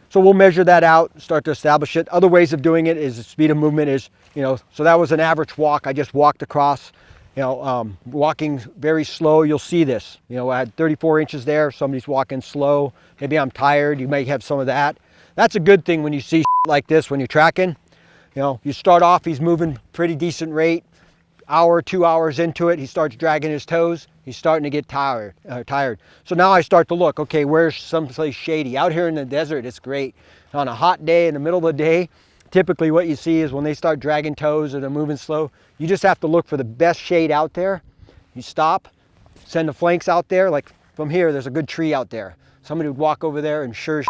So we'll measure that out, start to establish it. Other ways of doing it is the speed of movement is, you know, so that was an average walk. I just walked across, you know, walking very slow. You'll see this, you know, I had 34 inches there. Somebody's walking slow. Maybe I'm tired. You may have some of that. That's a good thing when you see like this, when you're tracking. You know, you start off, he's moving pretty decent rate. Hour, 2 hours into it, he starts dragging his toes. He's starting to get tired. So now I start to look, okay, where's someplace shady? Out here in the desert, it's great. On a hot day, in the middle of the day, typically what you see is when they start dragging toes or they're moving slow, you just have to look for the best shade out there. You stop, send the flanks out there. Like from here, there's a good tree out there. Somebody would walk over there and sure as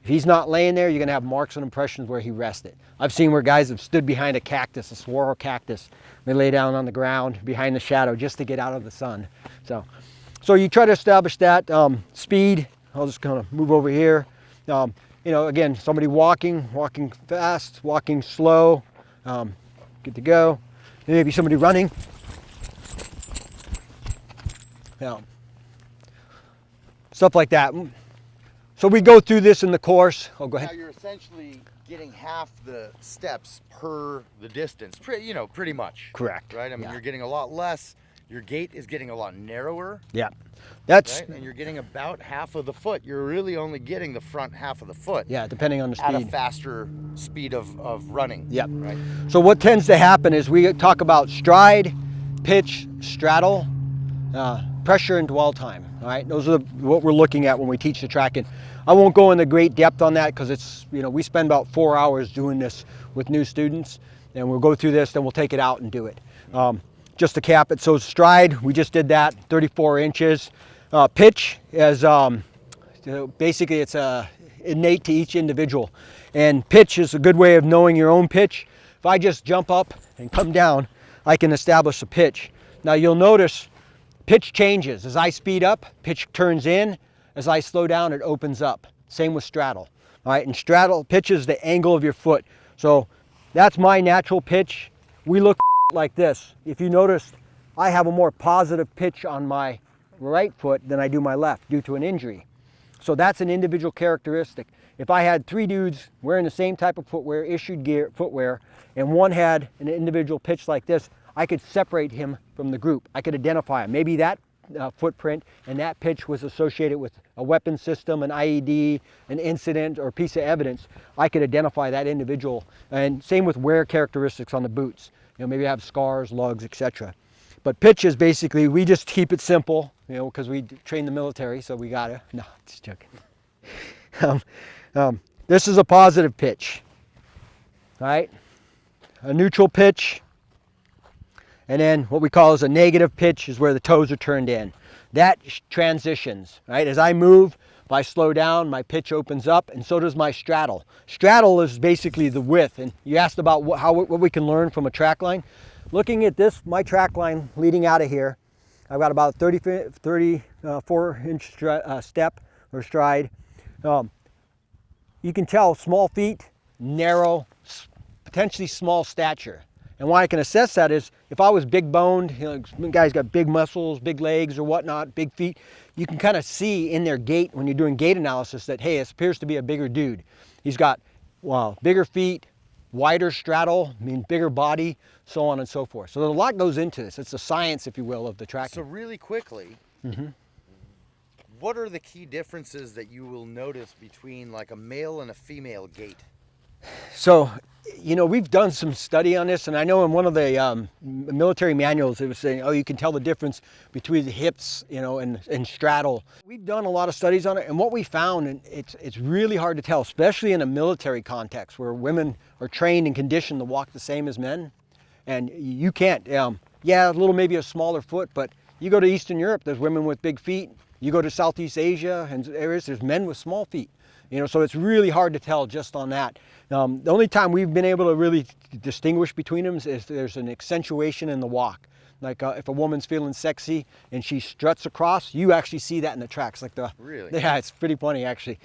if he's not laying there, you're gonna have marks and impressions where he rested. I've seen where guys have stood behind a cactus, a saguaro cactus. They lay down on the ground behind the shadow just to get out of the sun. So you try to establish that speed. I'll just kind of move over here. You know, again, somebody walking fast, walking slow, good to go. Maybe somebody running. Stuff like that. So we go through this in the course. Oh, go ahead. Now you're essentially getting half the steps per the distance, you know, pretty much. Correct. Right? I mean, Yeah. you're getting a lot less. Your gait is getting a lot narrower. Yeah. That's, right? And you're getting about half of the foot. You're really only getting the front half of the foot. yeah, depending on the speed. At a faster speed of running. Yep. Right? So what tends to happen is we talk about stride, pitch, straddle, pressure, and dwell time. All right, those are what we're looking at when we teach the tracking. I won't go into great depth on that because it's, you know, we spend about 4 hours doing this with new students, and we'll go through this, then we'll take it out and do it. Just to cap it, so stride, we just did that, 34 inches. Pitch is basically it's innate to each individual, and pitch is a good way of knowing your own pitch. If I just jump up and come down, I can establish a pitch. Now you'll notice pitch changes as I speed up. Pitch turns in. As I slow down, it opens up. Same with straddle. All right, and straddle pitches the angle of your foot. So that's my natural pitch. We look like this. If you notice, I have a more positive pitch on my right foot than I do my left due to an injury. So that's an individual characteristic. If I had 3 dudes wearing the same type of footwear, issued gear footwear, and one had an individual pitch like this, I could separate him from the group. I could identify him. Maybe that footprint and that pitch was associated with a weapon system, an IED, an incident, or a piece of evidence. I could identify that individual. And same with wear characteristics on the boots. You know, maybe I have scars, lugs, etc. But pitches, basically, we just keep it simple, you know, because we train the military, so we gotta. No, just joking. This is a positive pitch. All right, a neutral pitch. And then what we call is a negative pitch is where the toes are turned in. That transitions, right? As I move, if I slow down, my pitch opens up, and so does my straddle. Straddle is basically the width. And you asked about what we can learn from a track line. Looking at this, my track line leading out of here, I've got about 34-inch step or stride. You can tell small feet, narrow, potentially small stature. And why I can assess that is if I was big boned, you know, guys got big muscles, big legs or whatnot, big feet, you can kind of see in their gait when you're doing gait analysis that, hey, this appears to be a bigger dude. He's got, well, bigger feet, wider straddle, I mean bigger body, so on and so forth. So a lot goes into this. It's the science, if you will, of the tracking. So really quickly, what are the key differences that you will notice between like a male and a female gait? So, you know, we've done some study on this, and I know in one of the military manuals it was saying, oh, you can tell the difference between the hips, you know, and straddle. We've done a lot of studies on it, and what we found, and it's really hard to tell, especially in a military context where women are trained and conditioned to walk the same as men, and you can't, yeah, a little maybe a smaller foot, but you go to Eastern Europe, there's women with big feet. You go to Southeast Asia, and there's men with small feet. You know, so it's really hard to tell just on that. The only time we've been able to really distinguish between them is there's an accentuation in the walk. Like if a woman's feeling sexy and she struts across, you actually see that in the tracks. Like Really? Yeah, it's pretty funny actually.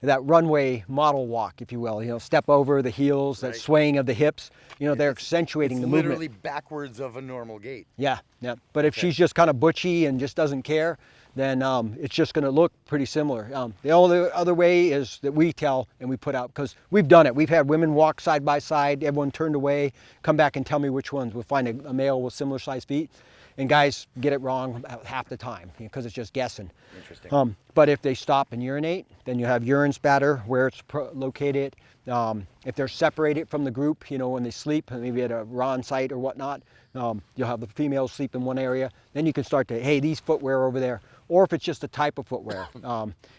That runway model walk, if you will, you know, step over the heels, that swaying of the hips, you know, they're accentuating the movement. Literally backwards of a normal gait. Yeah, yeah. But if she's just kind of butchy and just doesn't care, then it's just going to look pretty similar. The only other way is that we tell and we put out, because we've done it. We've had women walk side by side, everyone turned away, come back and tell me which ones. We'll find a male with similar sized feet, and guys get it wrong half the time because it's just guessing. Interesting. But if they stop and urinate, then you have urine spatter where it's located. If they're separated from the group, you know, when they sleep, maybe at a RON site or whatnot, you'll have the females sleep in one area. Then you can start to, hey, these footwear over there. Or if it's just a type of footwear.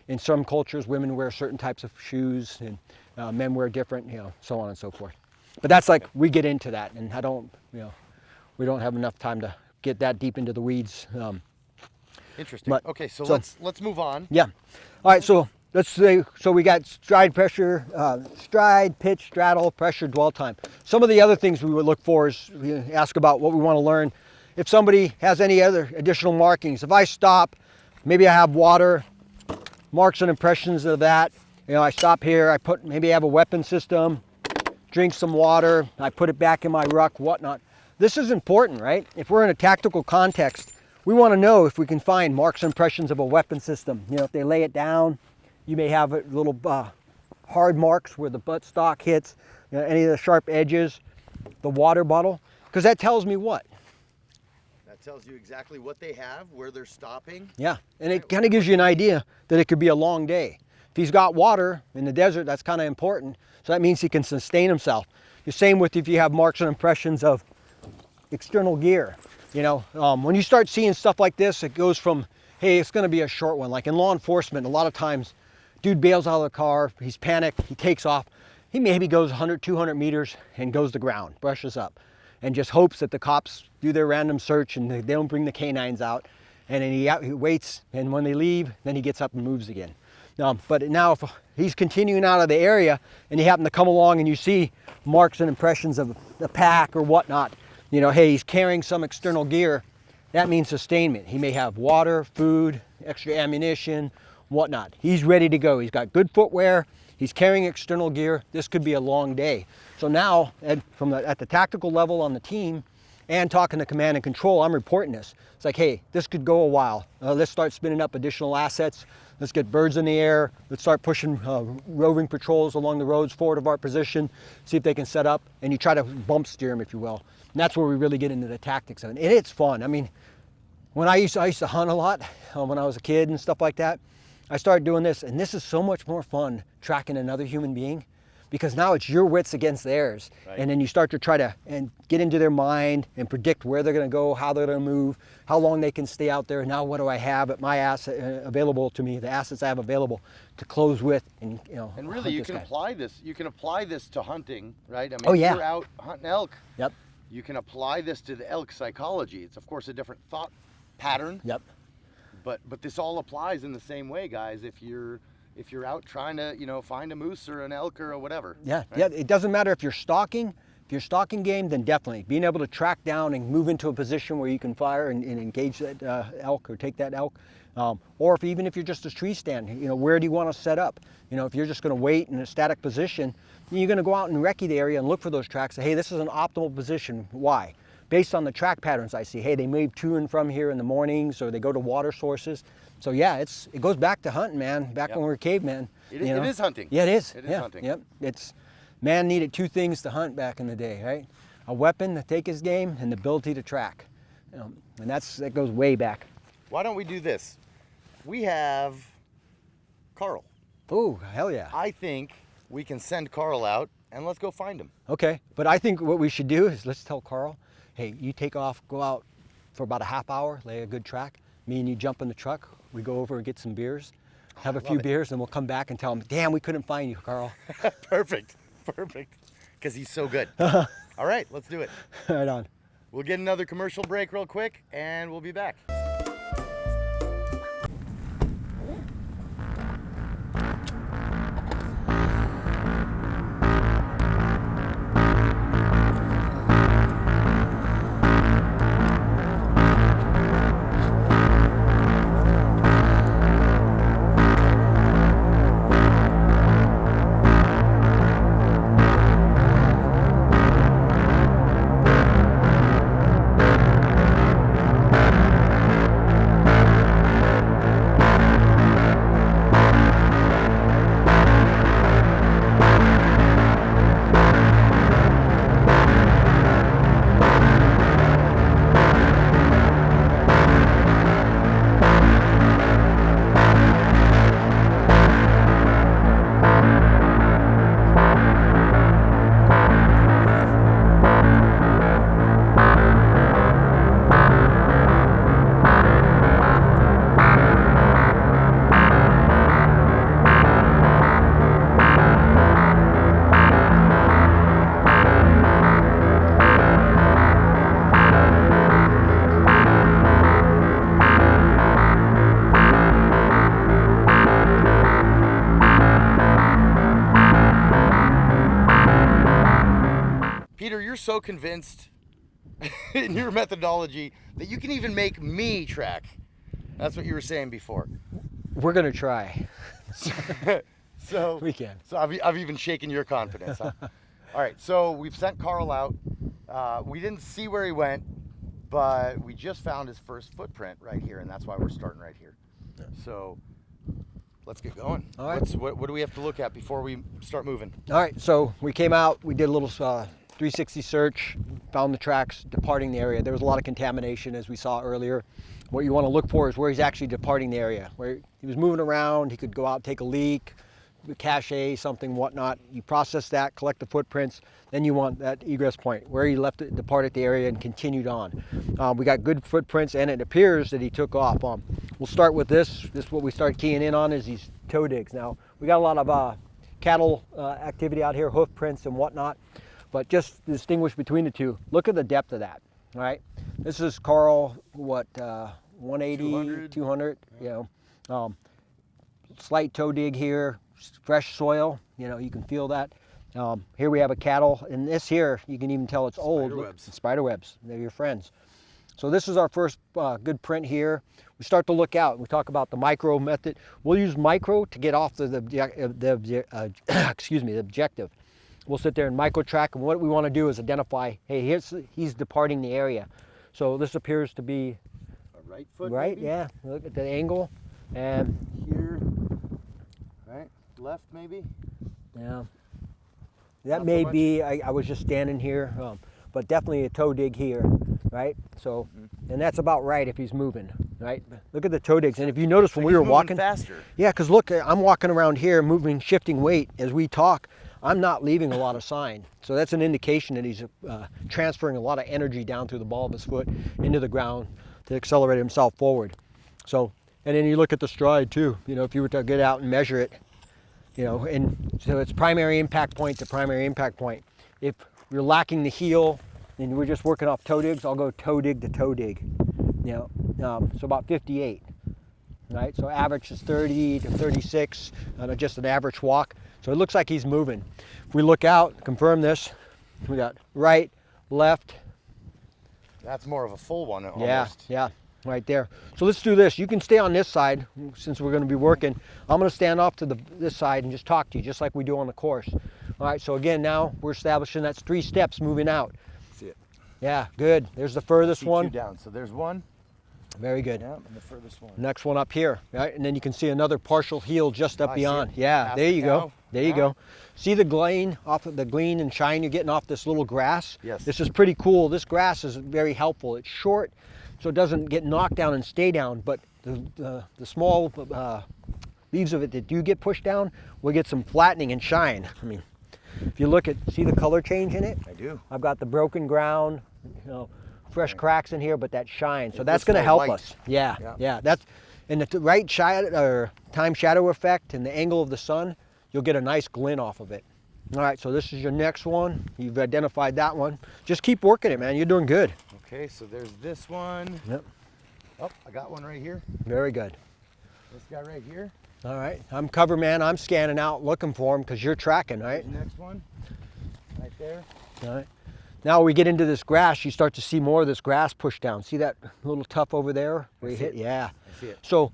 In some cultures, women wear certain types of shoes, and men wear different, you know, so on and so forth. But that's like, we get into that, and I don't, you know, we don't have enough time to get that deep into the weeds. Interesting. But, okay, so let's move on. Yeah. All right, so let's say, so we got stride pressure, stride, pitch, straddle, pressure, dwell time. Some of the other things we would look for is, we ask about what we want to learn. If somebody has any other additional markings, if I stop, maybe I have water, marks and impressions of that. You know, I stop here, maybe I have a weapon system, drink some water, I put it back in my ruck, whatnot. This is important, right? If we're in a tactical context, we want to know if we can find marks and impressions of a weapon system. You know, if they lay it down, you may have little hard marks where the buttstock hits, you know, any of the sharp edges, the water bottle, because that tells me what? Tells you exactly what they have, where they're stopping. Yeah, and it kind of gives you an idea that it could be a long day. If he's got water in the desert, that's kind of important. So that means he can sustain himself. The same with if you have marks and impressions of external gear. You know, when you start seeing stuff like this, it goes from, hey, it's going to be a short one. Like in law enforcement, a lot of times, dude bails out of the car, he's panicked, he takes off. He maybe goes 100, 200 meters and goes to the ground, brushes up, and just hopes that the cops do their random search and they don't bring the canines out. And then he waits, and when they leave, then he gets up and moves again. But now if he's continuing out of the area and you happen to come along and you see marks and impressions of the pack or whatnot, you know, hey, he's carrying some external gear, that means sustainment. He may have water, food, extra ammunition, whatnot. He's ready to go. He's got good footwear. He's carrying external gear. This could be a long day. So now, at the tactical level on the team, and talking to command and control, I'm reporting this. It's like, hey, this could go a while. Let's start spinning up additional assets. Let's get birds in the air. Let's start pushing roving patrols along the roads forward of our position, see if they can set up, and you try to bump steer them, if you will. And that's where we really get into the tactics of it. And it's fun. I mean, when I used to hunt a lot when I was a kid and stuff like that, I started doing this, and this is so much more fun tracking another human being, because now it's your wits against theirs. Right. And then you start to try to get into their mind and predict where they're going to go, how they're going to move, how long they can stay out there. Now what do I have at my asset available to me, the assets I have available to close with, and And really, you can apply this. You can apply this to hunting, right? I mean, Oh, yeah. if you're out hunting elk, Yep. you can apply this to the elk psychology. It's of course a different thought pattern. Yep. But this all applies in the same way, guys. If you're out trying to find a moose or an elk or whatever. Yeah, right? yeah. It doesn't matter if you're stalking. If you're stalking game, then definitely being able to track down and move into a position where you can fire and engage that elk or take that elk. Or even if you're just a tree stand, where do you want to set up? If you're just going to wait in a static position, you're going to go out and recce the area and look for those tracks. Say, hey, this is an optimal position. Why? Based on the track patterns I see. Hey, they move to and from here in the mornings, or they go to water sources. So yeah, it goes back to hunting, man. Back when we were cavemen. It is hunting. Yeah, it is. It is yeah. hunting. Yep. Man needed two things to hunt back in the day, right? A weapon to take his game and the ability to track. And that goes way back. Why don't we do this? We have Carl. Oh, hell yeah. I think we can send Carl out and let's go find him. Okay, but I think what we should do is let's tell Carl, hey, you take off, go out for about a half hour, lay a good track. Me and you jump in the truck. We go over and get some beers, have a few beers, and we'll come back and tell him, damn, we couldn't find you, Carl. Perfect. Because he's so good. All right, let's do it. Right on. We'll get another commercial break real quick and we'll be back. Peter, you're so convinced in your methodology that you can even make me track. That's what you were saying before. We're going to try. So We can. So I've even shaken your confidence. Huh? All right, so we've sent Carl out. We didn't see where he went, but we just found his first footprint right here, and that's why we're starting right here. So let's get going. All right. What do we have to look at before we start moving? All right, so we came out, we did a little 360 search, found the tracks departing the area. There was a lot of contamination, as we saw earlier. What you want to look for is where he's actually departing the area, where he was moving around, he could go out, take a leak, cache, something, whatnot. You process that, collect the footprints, then you want that egress point, where he left it, departed the area and continued on. We got good footprints, and it appears that he took off. We'll start with this. This is what we start keying in on, is these toe digs. Now, we got a lot of cattle activity out here, hoof prints and whatnot, but just to distinguish between the two, look at the depth of that, all right? This is Carl, 180, 200, you know. Slight toe dig here, fresh soil, you can feel that. Here we have a cattle, and this here, you can even tell it's old. Spider webs. Spider webs, they're your friends. So this is our first good print here. We start to look out. We talk about the micro method. We'll use micro to get off the objective. We'll sit there and micro track, and what we want to do is identify, hey, he's departing the area. So this appears to be A right foot. right, maybe? yeah. Look at the angle, and Here. Right. Left maybe. yeah, that Not may so much? be. I was just standing here, but definitely a toe dig here, right? So, and that's about right if he's moving, right? Look at the toe digs, and if you notice when we He's were moving walking, faster. yeah, because look, I'm walking around here, moving, shifting weight as we talk. I'm not leaving a lot of sign. So that's an indication that he's transferring a lot of energy down through the ball of his foot into the ground to accelerate himself forward. So, and then you look at the stride too. You know, if you were to get out and measure it, you know, and so it's primary impact point to primary impact point. If you're lacking the heel and we're just working off toe digs, I'll go toe dig to toe dig. You know, so about 58. Right, so average is 30 to 36 on just an average walk. So it looks like he's moving. If we look out, confirm this, we got right, left. That's more of a full one almost. Yeah, yeah, right there. So let's do this. You can stay on this side since we're going to be working. I'm going to stand off to this side and just talk to you, just like we do on the course. All right, so again, now we're establishing that's 3 steps moving out. See it. Yeah, good. There's the furthest See one. 2 down. So there's one. Very good. Yeah, and the furthest one. Next one up here, right? And then you can see another partial heel just up I see beyond. it. Yeah, Past there the you go. cow. There you Yeah. go. See the gleam off of the gleam and shine you're getting off this little grass? Yes. This is pretty cool. This grass is very helpful. It's short, so it doesn't get knocked down and stay down, but the small leaves of it that do get pushed down will get some flattening and shine. I mean, if you look at, see the color change in it? I do. I've got the broken ground, you know, fresh cracks in here, but that shine. So It that's looks going to more help white. us. Yeah, Yeah. yeah. That's and the right time shadow effect and the angle of the sun, you'll get a nice glint off of it. All right, so this is your next one. You've identified that one. Just keep working it, man. You're doing good. Okay, so there's this one. Yep. Oh, I got one right here. Very good. This guy right here. All right, I'm cover man. I'm scanning out, looking for him because you're tracking, right? There's the next one. Right there. All right. Now we get into this grass, you start to see more of this grass push down. See that little tuft over there where you see hit? it. Yeah. I see it. So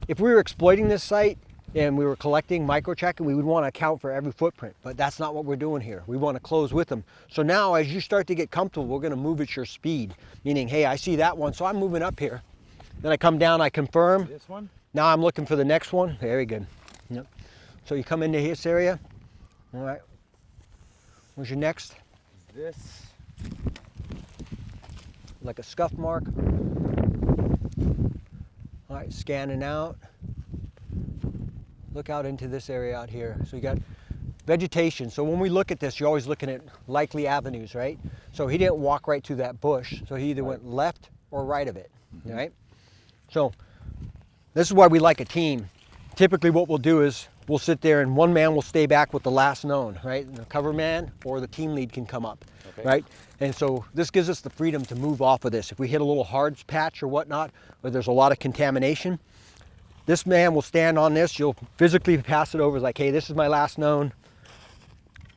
if we were exploiting this site and we were collecting micro-tracking, we would want to account for every footprint, but that's not what we're doing here. We want to close with them. So now as you start to get comfortable, we're going to move at your speed, meaning, hey, I see that one, so I'm moving up here. Then I come down, I confirm. This one. Now I'm looking for the next one. Very good. Yep. So you come into this area. All right. Where's your next? This. Like a scuff mark. All right, scanning out. Look out into this area out here. So you got vegetation. So when we look at this, you're always looking at likely avenues, right? So he didn't walk right through that bush. So he either went left or right of it, right? So this is why we like a team. Typically what we'll do is we'll sit there and one man will stay back with the last known, right? And the cover man or the team lead can come up, right? And so this gives us the freedom to move off of this. If we hit a little hard patch or whatnot, or there's a lot of contamination, this man will stand on this. You'll physically pass it over like, hey, this is my last known.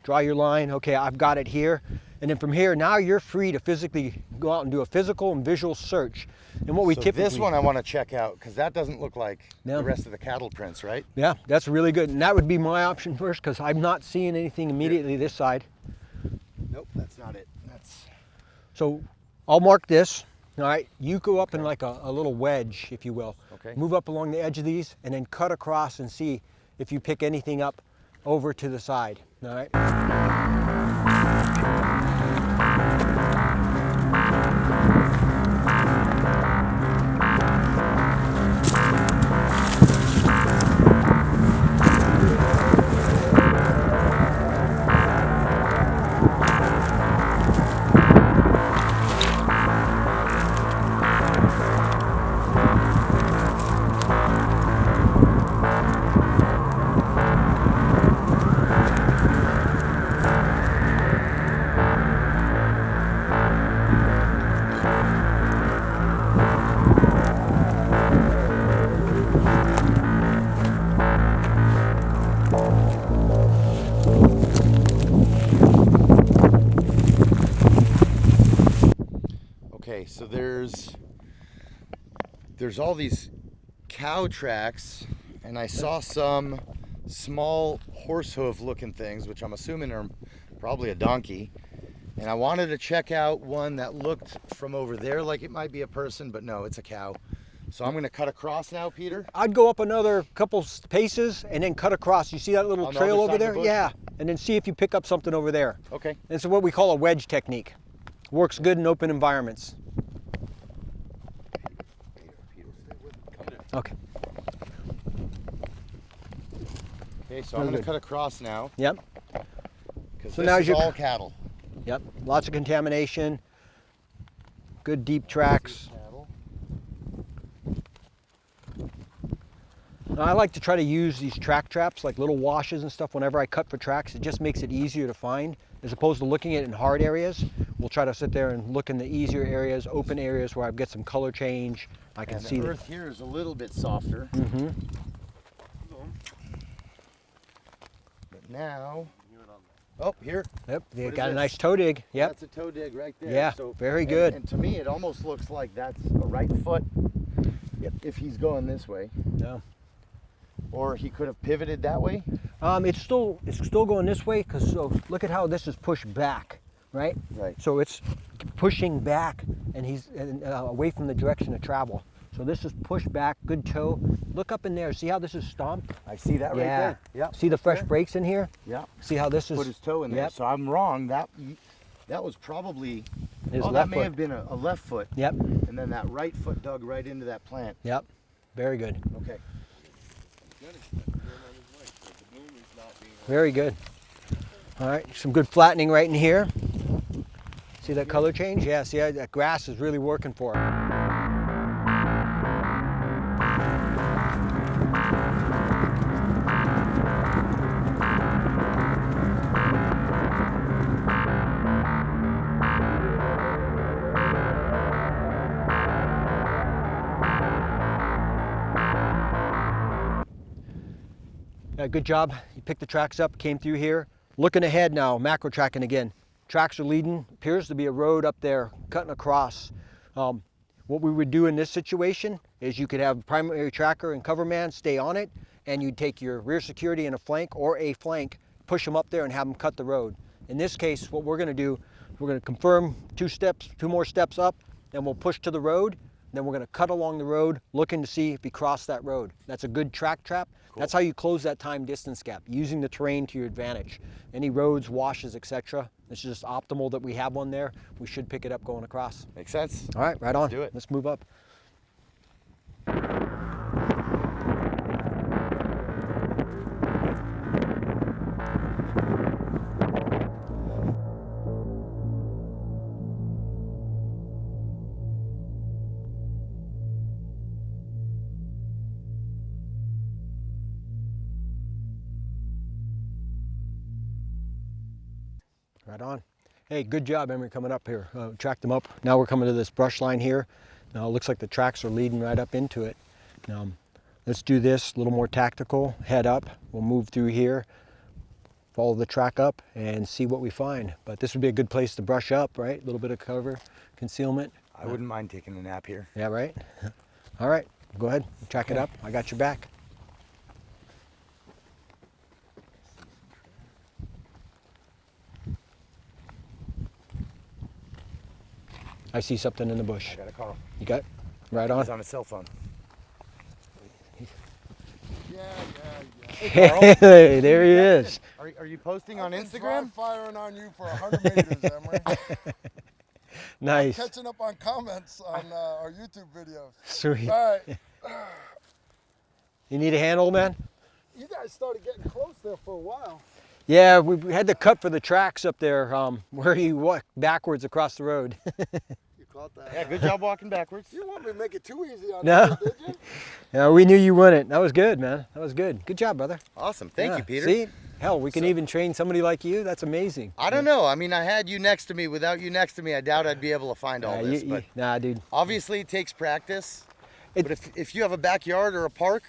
Draw your line. Okay, I've got it here. And then from here, now you're free to physically go out and do a physical and visual search. And what we So typically... this one I want to check out because that doesn't look like No. the rest of the cattle prints, right? Yeah, that's really good. And that would be my option first because I'm not seeing anything immediately this side. Nope, that's not it. That's So I'll mark this. All right, you go up in like a little wedge, if you will. Okay. Move up along the edge of these and then cut across and see if you pick anything up over to the side. All right. Okay, so there's all these cow tracks, and I saw some small horse hoof looking things, which I'm assuming are probably a donkey. And I wanted to check out one that looked from over there like it might be a person, but no, it's a cow. So I'm gonna cut across now, Peter. I'd go up another couple paces and then cut across. You see that little On the trail other over side of the there? bush? Yeah, and then see if you pick up something over there. Okay. This is what we call a wedge technique. Works good in open environments. Okay. Okay, so I'm gonna cut across now, Yep. because So this now is you're- all cattle. Yep. Lots of contamination. Good deep tracks. Cattle. Now, I like to try to use these track traps, like little washes and stuff, whenever I cut for tracks. It just makes it easier to find, as opposed to looking at it in hard areas. We'll try to sit there and look in the easier areas, open areas where I get some color change. I can And see the the earth here is a little bit softer. Mm-hmm. But now, oh, here. Yep, they What is got a this? nice toe dig. Yep. That's a toe dig right there. Yeah, very good. And to me, it almost looks like that's a right foot. Yep. If he's going this way, Yeah. or he could have pivoted that way. It's still going this way, because so look at how this is pushed back, right? Right. So it's pushing back, and he's away from the direction of travel. So this is pushed back, good toe. Look up in there. See how this is stomped? I see that right there. Yeah. See the fresh breaks in here? Yeah. See how this is? Put his toe in there. Yep. So I'm wrong. That was probably. His that left may foot. have been a left foot. Yep. And then that right foot dug right into that plant. Yep. Very good. Okay. Very good. All right, some good flattening right in here. See that color change? Yeah, see that grass is really working for it. Yeah, good job. You picked the tracks up, came through here. Looking ahead now, macro tracking again. Tracks are leading. Appears to be a road up there cutting across. What we would do in this situation is you could have primary tracker and cover man stay on it, and you'd take your rear security in a flank or a flank, push them up there and have them cut the road. In this case, what we're going to do, we're going to confirm two more steps up, then we'll push to the road. Then we're going to cut along the road, looking to see if we cross that road. That's a good track trap. Cool. That's how you close that time distance gap, using the terrain to your advantage. Any roads, washes, etc. It's just optimal that we have one there. We should pick it up going across. Makes sense. All right, right on. Let's do it. Let's move up. Right on. Hey, good job, Emery, coming up here. Tracked them up. Now we're coming to this brush line here. Now it looks like the tracks are leading right up into it. Now, let's do this a little more tactical. Head up. We'll move through here, follow the track up, and see what we find. But this would be a good place to brush up, right? A little bit of cover, concealment. I wouldn't mind taking a nap here. Yeah, right? All right, go ahead. Track it up. I got your back. I see something in the bush. I got a Carl. You got it? Right on. He's on his cell phone. Hey, there he is. Are you posting on I've been Instagram? firing on you for 100 meters, Emery. Nice. Catching up on comments on our YouTube videos. Sweet. All right. You need a handle, man? You guys started getting close there for a while. Yeah, we had to cut for the tracks up there where you walk backwards across the road. You caught that. Yeah, good job walking backwards. You want me to make it too easy on No. you, did you? Yeah, we knew you wouldn't. That was good, man. That was good. Good job, brother. Awesome. Thank Yeah. you, Peter. See? Hell, we can even train somebody like you. That's amazing. I don't know. I mean, I had you next to me. Without you next to me, I doubt I'd be able to find all this. But Nah, dude. obviously, it takes practice. But if you have a backyard or a park,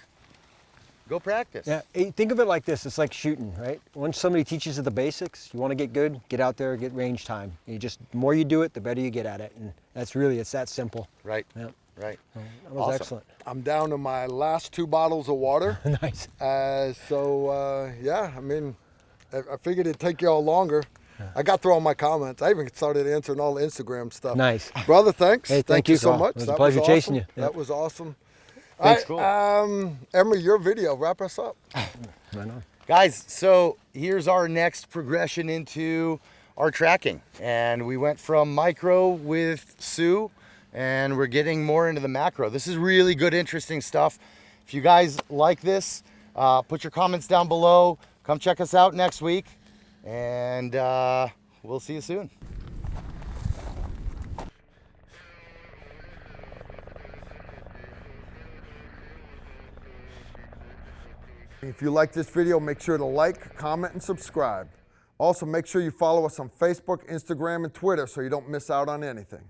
go practice. Yeah, think of it like this. It's like shooting, right? Once somebody teaches you the basics, you want to get good, get out there, get range time. The more you do it, the better you get at it. And it's that simple. Right. Yeah. Right. That was Awesome. excellent. I'm down to my last 2 bottles of water. Nice. Yeah, I mean, I figured it'd take y'all longer. I got through all my comments. I even started answering all the Instagram stuff. Nice. Brother, thanks. Hey, thank you so Carl. much. It was a pleasure chasing you. That was awesome. Thanks. All right, Emery, your video. Wrap us up. Right on. Guys, so here's our next progression into our tracking. And we went from micro with Sue, and we're getting more into the macro. This is really good, interesting stuff. If you guys like this, put your comments down below. Come check us out next week, and we'll see you soon. If you like this video, make sure to like, comment, and subscribe. Also, make sure you follow us on Facebook, Instagram, and Twitter so you don't miss out on anything.